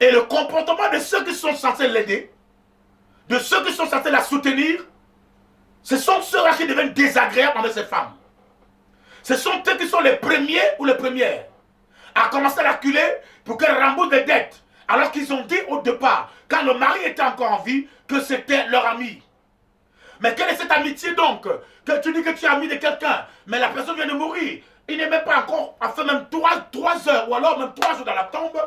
et le comportement de ceux qui sont censés l'aider, de ceux qui sont censés la soutenir, ce sont ceux-là qui deviennent désagréables avec cette femme. Ce sont eux qui sont les premiers ou les premières à commencer à l'acculer pour qu'elle rembourse des dettes. Alors qu'ils ont dit au départ, quand le mari était encore en vie, que c'était leur ami. Mais quelle est cette amitié donc? Que tu dis que tu es ami de quelqu'un, mais la personne vient de mourir. Il n'est même pas encore, à fait même 3 heures, ou alors même 3 jours dans la tombe,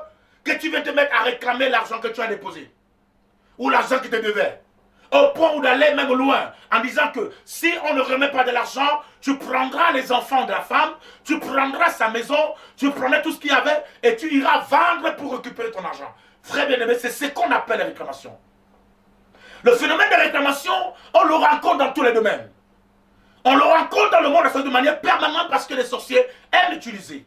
que tu viens te mettre à réclamer l'argent que tu as déposé. Ou l'argent qui te devait. Au point où d'aller même loin, en disant que si on ne remet pas de l'argent, tu prendras les enfants de la femme, tu prendras sa maison, tu prendras tout ce qu'il y avait et tu iras vendre pour récupérer ton argent. Frère bien-aimé, c'est ce qu'on appelle la réclamation. Le phénomène de réclamation, on le rencontre dans tous les domaines. On le rencontre dans le monde de manière permanente parce que les sorciers aiment l'utiliser.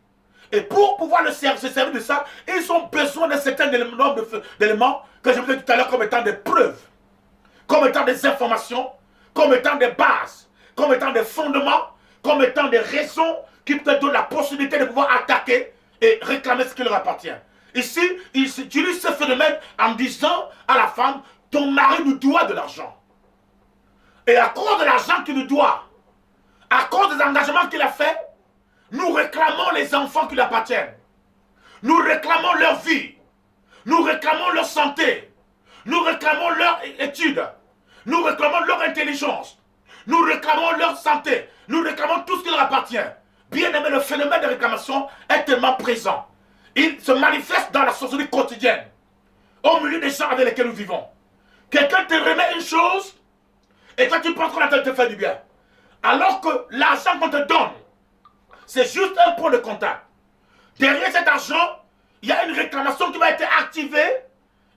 Et pour pouvoir se servir de ça, ils ont besoin d'un certain nombre d'éléments que je vous ai dit tout à l'heure comme étant des preuves, comme étant des informations, comme étant des bases, comme étant des fondements, comme étant des raisons qui te donnent la possibilité de pouvoir attaquer et réclamer ce qui leur appartient. Ici, ils utilisent ce phénomène en disant à la femme, ton mari nous doit de l'argent. Et à cause de l'argent qu'il nous doit, à cause des engagements qu'il a fait, nous réclamons les enfants qui lui appartiennent. Nous réclamons leur vie. Nous réclamons leur santé. Nous réclamons leur étude. Nous réclamons leur intelligence. Nous réclamons leur santé. Nous réclamons tout ce qui leur appartient. Bien aimé, le phénomène de réclamation est tellement présent. Il se manifeste dans la société quotidienne, au milieu des gens avec lesquels nous vivons. Quelqu'un te remet une chose et toi tu penses qu'on a te fait du bien. Alors que l'argent qu'on te donne, c'est juste un point de contact. Derrière cet argent, il y a une réclamation qui va être activée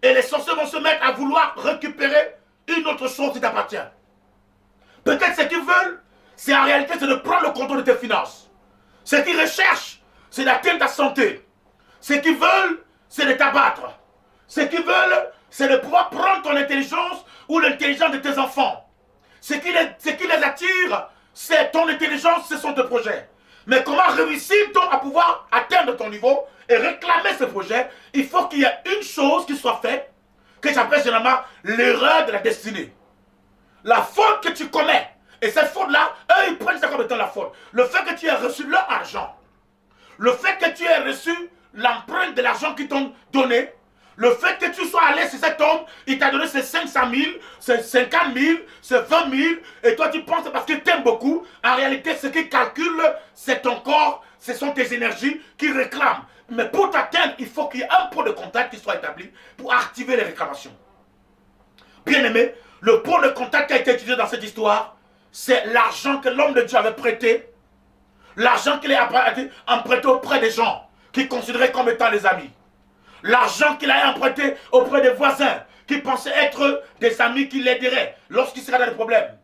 et les sorciers vont se mettre à vouloir récupérer une autre chose qui t'appartient. Peut-être ce qu'ils veulent, c'est en réalité c'est de prendre le contrôle de tes finances. Ce qu'ils recherchent, c'est d'atteindre ta santé. Ce qu'ils veulent, c'est de t'abattre. Ce qu'ils veulent, c'est de pouvoir prendre ton intelligence ou l'intelligence de tes enfants. Ce qui les attire, c'est ton intelligence, ce sont tes projets. Mais comment réussir-t-on à pouvoir atteindre ton niveau et réclamer ce projet, il faut qu'il y ait une chose qui soit faite, que j'appelle généralement l'erreur de la destinée. La faute que tu commets, et cette faute-là, eux, ils prennent ça comme étant la faute. Le fait que tu aies reçu leur argent, le fait que tu aies reçu l'empreinte de l'argent qu'ils t'ont donné, le fait que tu sois allé sur cet homme, il t'a donné ces 500 000, ces 50 000, ces 20 000, et toi tu penses parce qu'il t'aime beaucoup. En réalité, ce qu'il calcule, c'est ton corps, ce sont tes énergies qui réclament. Mais pour t'atteindre, il faut qu'il y ait un point de contact qui soit établi pour activer les réclamations. Bien aimé, le point de contact qui a été utilisé dans cette histoire, c'est l'argent que l'homme de Dieu avait prêté, l'argent qu'il a emprunté auprès des gens qu'il considérait comme étant des amis. L'argent qu'il a emprunté auprès des voisins qui pensaient être des amis qui l'aideraient lorsqu'il serait dans des problèmes.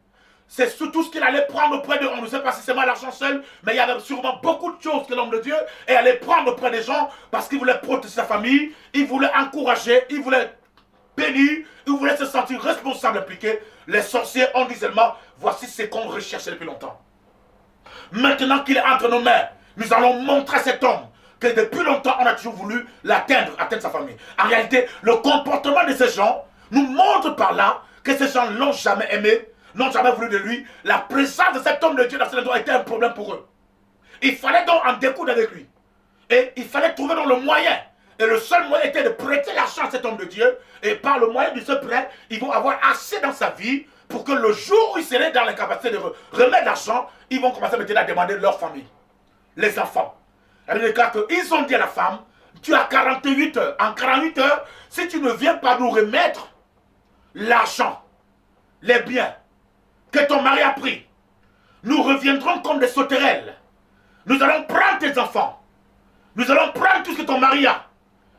C'est surtout ce qu'il allait prendre auprès d'eux. On ne sait pas si c'est mal l'argent seul, mais il y avait sûrement beaucoup de choses que l'homme de Dieu allait prendre auprès des gens parce qu'il voulait protéger sa famille, il voulait encourager, il voulait bénir, il voulait se sentir responsable, impliqué. Les sorciers ont dit seulement, voici ce qu'on recherchait depuis longtemps. Maintenant qu'il est entre nos mains, nous allons montrer à cet homme que depuis longtemps, on a toujours voulu atteindre sa famille. En réalité, le comportement de ces gens nous montre par là que ces gens ne l'ont jamais aimé, n'ont jamais voulu de lui. La présence de cet homme de Dieu dans cet endroit était un problème pour eux. Il fallait donc en découdre avec lui. Et il fallait trouver donc le moyen. Et le seul moyen était de prêter l'argent à cet homme de Dieu. Et par le moyen de ce prêt, ils vont avoir assez dans sa vie pour que le jour où ils seraient dans la capacité de remettre l'argent, ils vont commencer maintenant à demander leur famille, les enfants. Ils ont dit à la femme, tu as 48 heures. En 48 heures, si tu ne viens pas nous remettre l'argent, les biens que ton mari a pris, nous reviendrons comme des sauterelles. Nous allons prendre tes enfants. Nous allons prendre tout ce que ton mari a.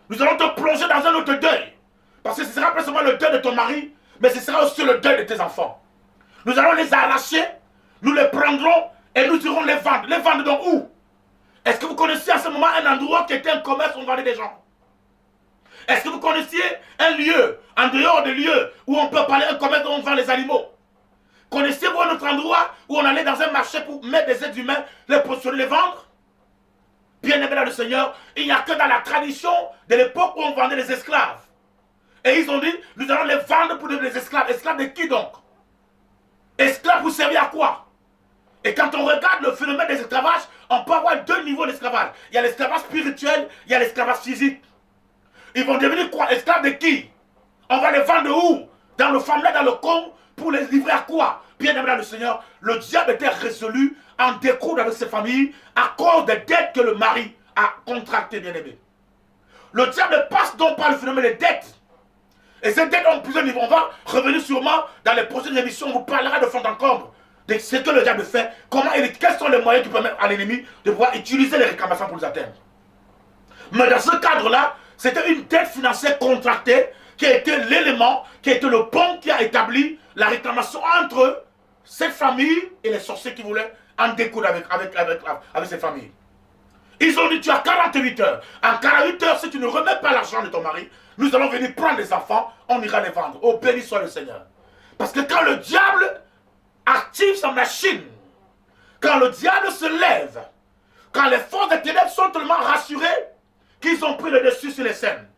Nous allons te plonger dans un autre deuil. Parce que ce sera pas seulement le deuil de ton mari, mais ce sera aussi le deuil de tes enfants. Nous allons les arracher, nous les prendrons et nous irons les vendre. Les vendre donc où? Est-ce que vous connaissiez à ce moment un endroit qui était un commerce où on vendait des gens? Est-ce que vous connaissiez un lieu, en dehors des lieux où on peut parler un commerce où on vend les animaux? Connaissez-vous un autre endroit où on allait dans un marché pour mettre des êtres humains, les positionner, les vendre? Bien aimé dans le Seigneur, il n'y a que dans la tradition de l'époque où on vendait les esclaves. Et ils ont dit, nous allons les vendre pour devenir des esclaves. Esclaves de qui donc? Esclaves pour servir à quoi? Et quand on regarde le phénomène des esclavages, on peut avoir deux niveaux d'esclavage. Il y a l'esclavage spirituel, il y a l'esclavage physique. Ils vont devenir quoi? Esclaves de qui? On va les vendre où? Dans le farmland, dans le con, pour les livrer à quoi? Bien aimé dans le Seigneur, le diable était résolu en découdre avec ses familles à cause des dettes que le mari a contractées, bien aimé. Le diable passe donc par le phénomène des dettes. Et ces dettes ont plusieurs niveaux. On va revenir sûrement dans les prochaines émissions, on vous parlera de fond en comble de ce que le diable fait, quels sont les moyens qui permettent à l'ennemi de pouvoir utiliser les réclamations pour les atteindre. Mais dans ce cadre-là, c'était une dette financière contractée qui a été l'élément, qui a été le pont qui a établi la réclamation entre cette famille et les sorciers qui voulaient en découdre avec ces familles. Ils ont dit, tu as 48 heures. En 48 heures, si tu ne remets pas l'argent de ton mari, nous allons venir prendre les enfants, on ira les vendre. Oh, béni soit le Seigneur. Parce que quand le diable active sa machine, quand le diable se lève, quand les forces des ténèbres sont tellement rassurées qu'ils ont pris le dessus sur les scènes,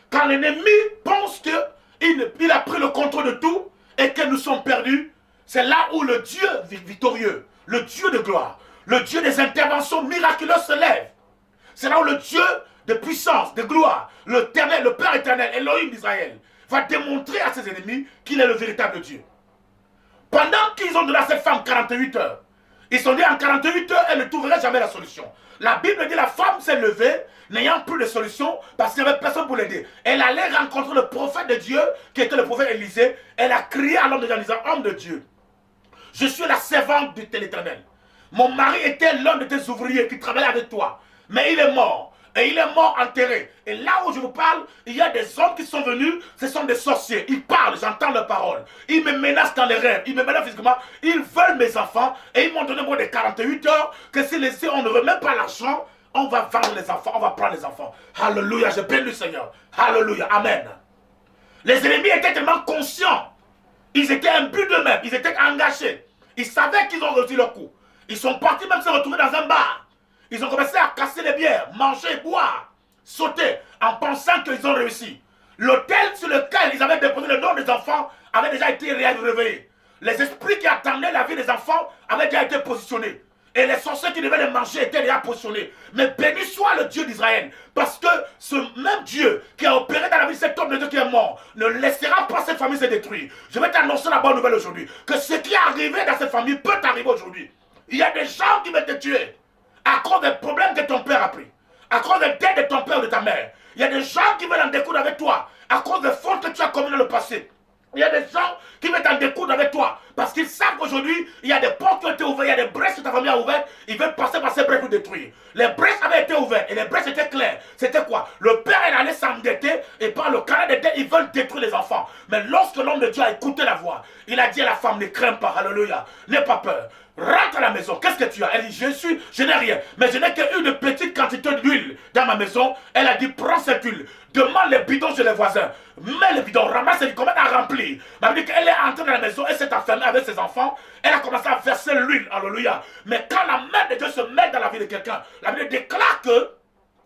quand l'ennemi pense qu'il a pris le contrôle de tout et que nous sommes perdus, c'est là où le Dieu victorieux, le Dieu de gloire, le Dieu des interventions miraculeuses se lève. C'est là où le Dieu de puissance, de gloire, le Père éternel, Elohim d'Israël, va démontrer à ses ennemis qu'il est le véritable Dieu. Pendant qu'ils ont donné à cette femme 48 heures, ils se sont dit en 48 heures, elle ne trouverait jamais la solution. La Bible dit la femme s'est levée, n'ayant plus de solution, parce qu'il n'y avait personne pour l'aider. Elle allait rencontrer le prophète de Dieu, qui était le prophète Élisée. Elle a crié à l'homme de Dieu en disant, homme de Dieu, je suis la servante de l'Éternel. Mon mari était l'un de tes ouvriers qui travaillait avec toi, mais il est mort. Et il est mort enterré. Et là où je vous parle, il y a des hommes qui sont venus, ce sont des sorciers. Ils parlent, j'entends leurs paroles. Ils me menacent dans les rêves, ils me menacent physiquement. Ils veulent mes enfants et ils m'ont donné moins de 48 heures que si on ne remet pas l'argent, on va vendre les enfants, on va prendre les enfants. Alléluia, je bénis le Seigneur. Alléluia, amen. Les ennemis étaient tellement conscients. Ils étaient imbus d'eux-mêmes, ils étaient engagés. Ils savaient qu'ils ont reçu leur coup. Ils sont partis même se retrouver dans un bar. Ils ont commencé à casser les bières, manger, boire. sauté en pensant qu'ils ont réussi. L'autel sur lequel ils avaient déposé le nom des enfants avait déjà été réveillé. Les esprits qui attendaient la vie des enfants avaient déjà été positionnés. Et les sorciers qui devaient les manger étaient déjà positionnés. Mais béni soit le Dieu d'Israël. Parce que ce même Dieu qui a opéré dans la vie de cet homme de Dieu qui est mort ne laissera pas cette famille se détruire. Je vais t'annoncer la bonne nouvelle aujourd'hui. Que ce qui est arrivé dans cette famille peut t'arriver aujourd'hui. Il y a des gens qui veulent te tuer à cause des problèmes que ton père a pris. À cause des dettes de ton père ou de ta mère. Il y a des gens qui veulent en découdre avec toi à cause des fautes que tu as commises dans le passé. Il y a des gens qui veulent en découdre avec toi parce qu'ils savent qu'aujourd'hui, il y a des portes qui ont été ouvertes, il y a des brèches que ta famille a ouvertes, ils veulent passer par ces brèches pour détruire. Les brèches avaient été ouvertes et les brèches étaient claires. C'était quoi? Le père est allé s'endetter et par le canal des dettes, ils veulent détruire les enfants. Mais lorsque l'homme de Dieu a écouté la voix, il a dit à la femme, ne crains pas, alléluia, n'aie pas peur. Rentre à la maison, qu'est-ce que tu as? Elle dit, je n'ai rien, mais je n'ai qu'une petite quantité d'huile dans ma maison. Elle a dit, prends cette huile, demande les bidons chez les voisins, mets les bidons, ramasse les comment à remplir. Elle dit qu'elle est entrée dans la maison, elle s'est enfermée avec ses enfants, elle a commencé à verser l'huile, alléluia. Mais quand la main de Dieu se met dans la vie de quelqu'un, la Bible déclare que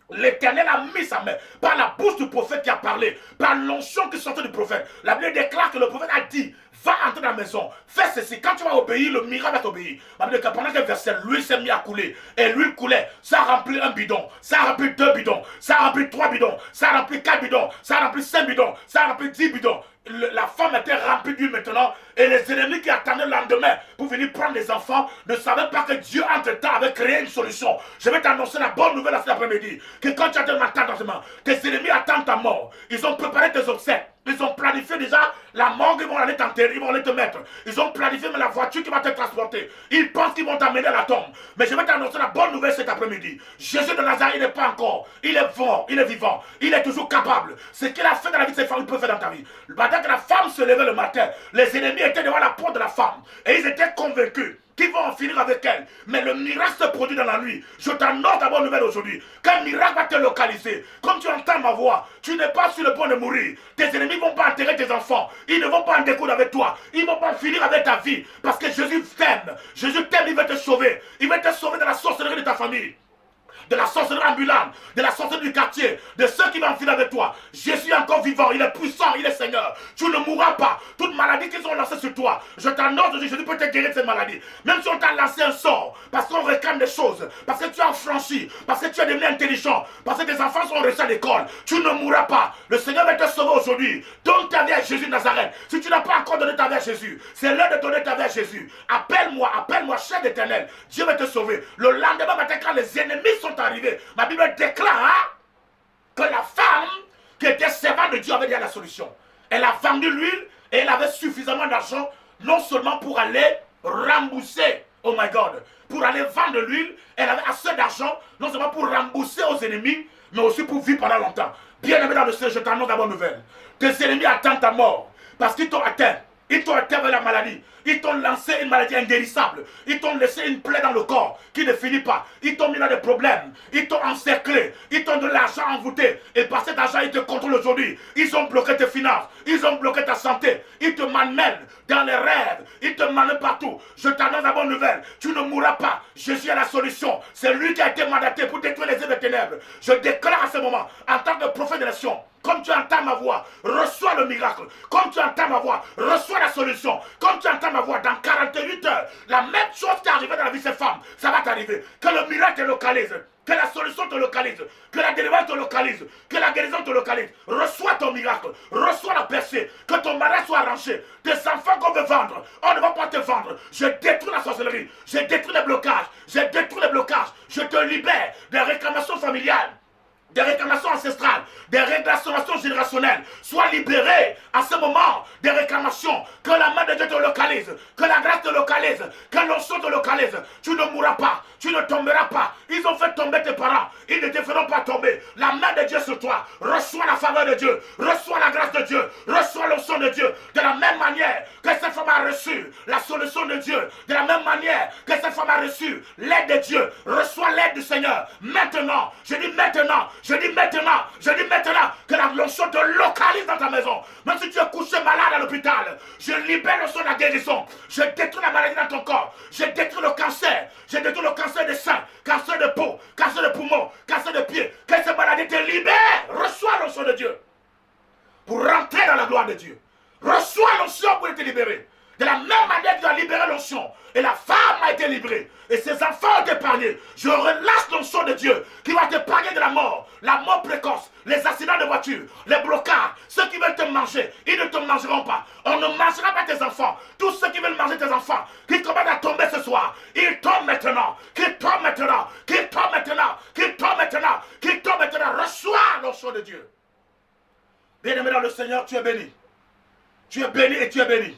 l'Éternel a mis sa main par la bouche du prophète qui a parlé, par l'onction qui sortait du prophète. La Bible déclare que le prophète a dit, va entrer dans la maison, fais ceci. Quand tu vas obéir, le miracle va t'obéir. La Bible déclare pendant qu'elle versait, l'huile s'est mise à couler. Et l'huile coulait. Ça a rempli un bidon, ça a rempli 2 bidons, ça a rempli 3 bidons, ça a rempli 4 bidons, ça a rempli 5 bidons, ça a rempli 10 bidons. La femme était remplie d'huile maintenant. Et les ennemis qui attendaient le lendemain pour venir prendre les enfants ne savaient pas que Dieu, entre-temps, avait créé une solution. Je vais t'annoncer la bonne nouvelle cet après-midi. Que quand tu as un attendement, tes ennemis attendent ta mort. Ils ont préparé tes obsèques. Ils ont planifié déjà la mort qu'ils vont aller t'enterrer, ils vont aller te mettre. Ils ont planifié la voiture qui va te transporter. Ils pensent qu'ils vont t'amener à la tombe. Mais je vais t'annoncer la bonne nouvelle cet après-midi. Jésus de Nazareth, il n'est pas encore. Il est fort, il est vivant. Il est toujours capable. Ce qu'il a fait dans la vie de cette femme, il peut faire dans ta vie. Pendant que la femme se levait le matin, les ennemis étaient devant la porte de la femme. Et ils étaient convaincus qu'ils vont en finir avec elle. Mais le miracle se produit dans la nuit. Je t'annonce la bonne nouvelle aujourd'hui. Qu'un miracle va te localiser. Comme tu entends ma voix, tu n'es pas sur le point de mourir. Tes ennemis ne vont pas enterrer tes enfants. Ils ne vont pas en découdre avec toi. Ils ne vont pas finir avec ta vie. Parce que Jésus t'aime. Jésus t'aime, il veut te sauver. Il veut te sauver de la sorcellerie de ta famille, de la sorcellerie ambulante, de la sorcellerie du quartier, de ceux qui vont filer avec toi. Jésus est encore vivant, il est puissant, il est Seigneur. Tu ne mourras pas. Toute maladie qu'ils ont lancée sur toi, je t'annonce aujourd'hui, Jésus peut te guérir de cette maladie. Même si on t'a lancé un sort, parce qu'on réclame des choses, parce que tu as franchi, parce que tu es devenu intelligent, parce que tes enfants sont restés à l'école, tu ne mourras pas. Le Seigneur va te sauver aujourd'hui. Donne ta vie à Jésus de Nazareth. Si tu n'as pas encore donné ta vie à Jésus, c'est l'heure de donner ta vie à Jésus. Appelle-moi, chef d'éternel. Dieu va te sauver. Le lendemain matin, quand les ennemis sont arrivés, ma Bible déclare que la femme qui était servante de Dieu avait déjà la solution. Elle a vendu l'huile et elle avait suffisamment d'argent, non seulement pour aller rembourser, oh my God, pour aller vendre l'huile, elle avait assez d'argent, non seulement pour rembourser aux ennemis, mais aussi pour vivre pendant longtemps. Bien aimé dans le Seigneur, je t'annonce la bonne nouvelle. Tes ennemis attendent ta mort parce qu'ils t'ont atteint. Ils t'ont atteint avec la maladie. Ils t'ont lancé une maladie inguérissable. Ils t'ont laissé une plaie dans le corps qui ne finit pas. Ils t'ont mis dans des problèmes. Ils t'ont encerclé. Ils t'ont de l'argent envoûté. Et par cet argent, ils te contrôlent aujourd'hui. Ils ont bloqué tes finances. Ils ont bloqué ta santé. Ils te malmènent dans les rêves. Ils te malmènent partout. Je t'annonce la bonne nouvelle. Tu ne mourras pas. Jésus a la solution. C'est lui qui a été mandaté pour détruire les œuvres des ténèbres. Je déclare à ce moment, en tant que prophète de la nation, comme tu entends ma voix, reçois le miracle. Comme tu entends ma voix, reçois la solution. Comme tu entends ma voix, dans 48 heures, la même chose qui est arrivée dans la vie de ces femmes, ça va t'arriver. Que le miracle te localise, que la solution te localise, que la délivrance te localise, que la guérison te localise. Reçois ton miracle, reçois la percée, que ton mariage soit arrangé. Tes enfants qu'on veut vendre, on ne va pas te vendre. Je détruis la sorcellerie, je détruis les blocages, je détruis les blocages. Je te libère des réclamations familiales, des réclamations ancestrales, des réclamations générationnelles. Sois libéré à ce moment des réclamations. Que la main de Dieu te localise, que la grâce te localise, que l'onction te localise. Tu ne mourras pas, tu ne tomberas pas. Ils ont fait tomber tes parents, ils ne te feront pas tomber. La main de Dieu sur toi. Reçois la faveur de Dieu, reçois la grâce de Dieu, reçois l'onction de Dieu. De la même manière que cette femme a reçu la solution de Dieu, de la même manière que cette femme a reçu l'aide de Dieu, reçois l'aide du Seigneur. Maintenant, je dis maintenant, je dis maintenant, je dis maintenant que la l'onction te localise dans ta maison. Même si tu es couché malade à l'hôpital, je libère l'onction de la guérison. Je détruis la maladie dans ton corps. Je détruis le cancer. Je détruis le cancer des seins, cancer de peau, cancer de poumon, cancer de pied. Que cette maladie te libère délivré. Et ses enfants ont épargnés. Je relâche l'onction de Dieu qui va t'épargner de la mort précoce, les accidents de voiture, les blocages. Ceux qui veulent te manger, ils ne te mangeront pas. On ne mangera pas tes enfants. Tous ceux qui veulent manger tes enfants, qui commencent à tomber ce soir, ils tombent maintenant. Qu'ils tombent maintenant. Qu'ils tombent maintenant. Qu'ils tombent maintenant. Qu'ils tombent maintenant. Reçois l'onction de Dieu. Bien-aimé dans le Seigneur, tu es béni. Tu es béni et tu es béni.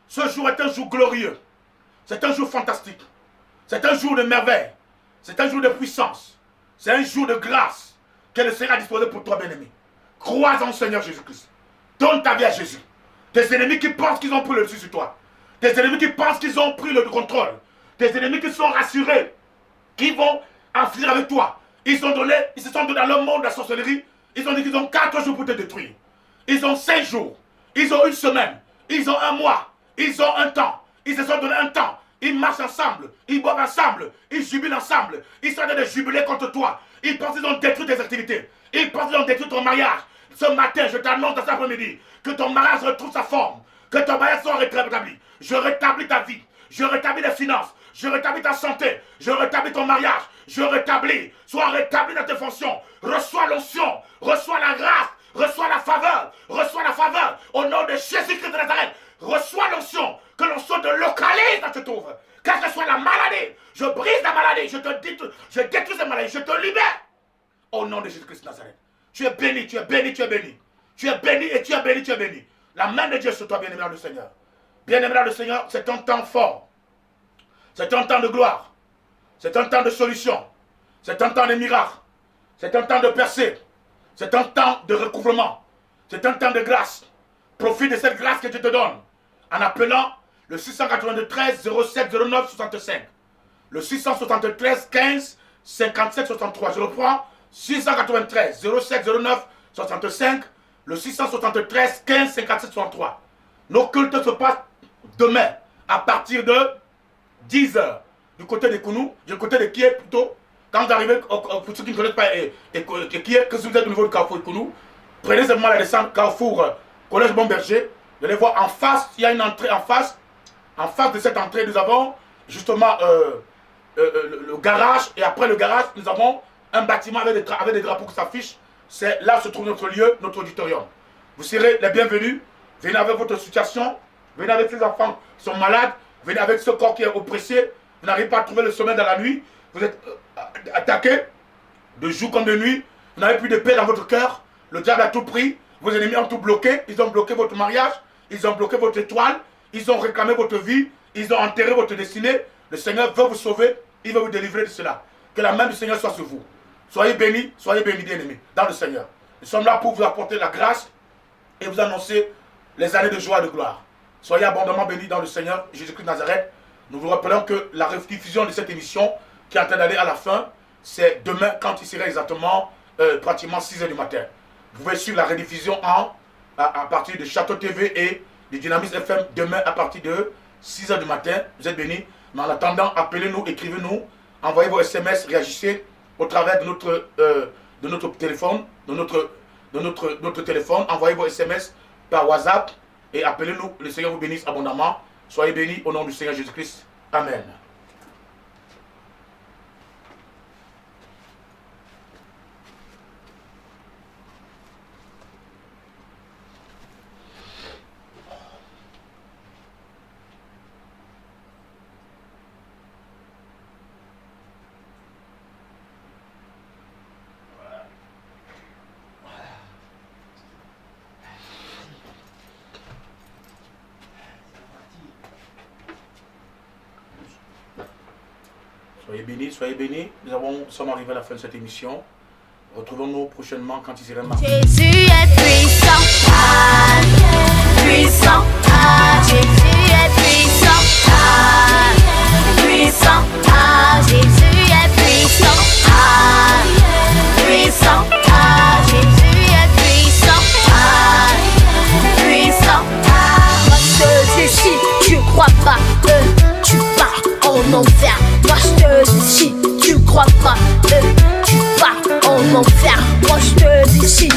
Ce jour est un jour glorieux. C'est un jour fantastique. C'est un jour de merveille. C'est un jour de puissance. C'est un jour de grâce que le Seigneur a disposé pour toi, bien-aimé. Crois en Seigneur Jésus-Christ. Donne ta vie à Jésus. Tes ennemis qui pensent qu'ils ont pris le dessus sur toi. Tes ennemis qui pensent qu'ils ont pris le contrôle. Tes ennemis qui sont rassurés, qui vont en finir avec toi. Ils se sont donnés dans le monde de la sorcellerie. Ils ont dit qu'ils ont 4 jours pour te détruire. Ils ont 5 jours. Ils ont 1 semaine. Ils ont 1 mois. Ils ont un temps. Ils se sont donné un temps. Ils marchent ensemble. Ils boivent ensemble. Ils jubilent ensemble. Ils sont en train de jubiler contre toi. Ils pensent qu'ils ont détruit tes activités. Ils pensent qu'ils ont détruit ton mariage. Ce matin, je t'annonce dans cet après-midi que ton mariage retrouve sa forme. Que ton mariage soit rétabli. Je rétablis ta vie. Je rétablis les finances. Je rétablis ta santé. Je rétablis ton mariage. Je rétablis. Sois rétabli dans tes fonctions. Reçois l'onction. Reçois la grâce. Reçois la faveur. Reçois la faveur. Au nom de Jésus-Christ de Nazareth. Reçois l'onction. Que l'onction te localise dans ce trouve. Quelle que soit la maladie. Je brise la maladie. Je détruis cette maladie. Je te libère. Au nom de Jésus-Christ de Nazareth. Tu es béni. Tu es béni. Tu es béni. Tu es béni et tu es béni. Tu es béni. La main de Dieu sur toi, bien-aimé dans le Seigneur. Bien-aimé dans le Seigneur, c'est un temps fort. C'est un temps de gloire. C'est un temps de solution. C'est un temps de miracle. C'est un temps de percée. C'est un temps de recouvrement. C'est un temps de grâce. Profite de cette grâce que Dieu te donne en appelant le 693 07 09 65. Le 673 15 57 63. Je reprends. 693 07 09 65. Le 673 15 57 63. Nos cultes se passent demain à partir de 10h du côté de Kounou, du côté de Kiev plutôt. Quand vous arrivez, pour ceux qui ne connaissent pas Kiev, que si vous êtes au niveau du Carrefour de Kounou, prenez seulement la descente Carrefour Collège Bomberger. Vous allez voir en face, il y a une entrée en face. En face de cette entrée, nous avons justement le garage. Et après le garage, nous avons un bâtiment avec des drapeaux qui s'affichent. C'est là où se trouve notre lieu, notre auditorium. Vous serez les bienvenus. Venez avec votre situation. Venez avec ces enfants qui sont malades. Venez avec ce corps qui est oppressé. Vous n'arrivez pas à trouver le sommeil dans la nuit. Vous êtes attaqué de jour comme de nuit. Vous n'avez plus de paix dans votre cœur. Le diable a tout pris. Vos ennemis ont tout bloqué. Ils ont bloqué votre mariage. Ils ont bloqué votre étoile. Ils ont réclamé votre vie. Ils ont enterré votre destinée. Le Seigneur veut vous sauver. Il veut vous délivrer de cela. Que la main du Seigneur soit sur vous. Soyez bénis, bien-aimés, dans le Seigneur. Nous sommes là pour vous apporter la grâce et vous annoncer les années de joie et de gloire. Soyez abondamment bénis dans le Seigneur Jésus-Christ de Nazareth. Nous vous rappelons que la rediffusion de cette émission qui est en train d'aller à la fin, c'est demain quand il sera exactement pratiquement 6h du matin. Vous pouvez suivre la rediffusion à partir de Château TV et de Dynamisme FM demain à partir de 6h du matin. Vous êtes bénis. Mais en attendant, appelez-nous, écrivez-nous, envoyez vos SMS, réagissez au travers de notre téléphone, de notre téléphone. Envoyez vos SMS par WhatsApp et appelez-nous. Le Seigneur vous bénisse abondamment. Soyez bénis au nom du Seigneur Jésus-Christ. Amen. Soyez bénis. Nous sommes arrivés à la fin de cette émission. Retrouvons-nous prochainement quand il sera marqué. Jésus est puissant, ah, puissant, ah, Jésus est puissant, ah, puissant, ah, Jésus est puissant, ah, puissant, ah, Jésus est puissant, ah, puissant, ah. Moi je te dis si tu crois pas, tu pars en enfer. Moi je te dis si tu crois pas, tu pars en enfer. Moi je te dis si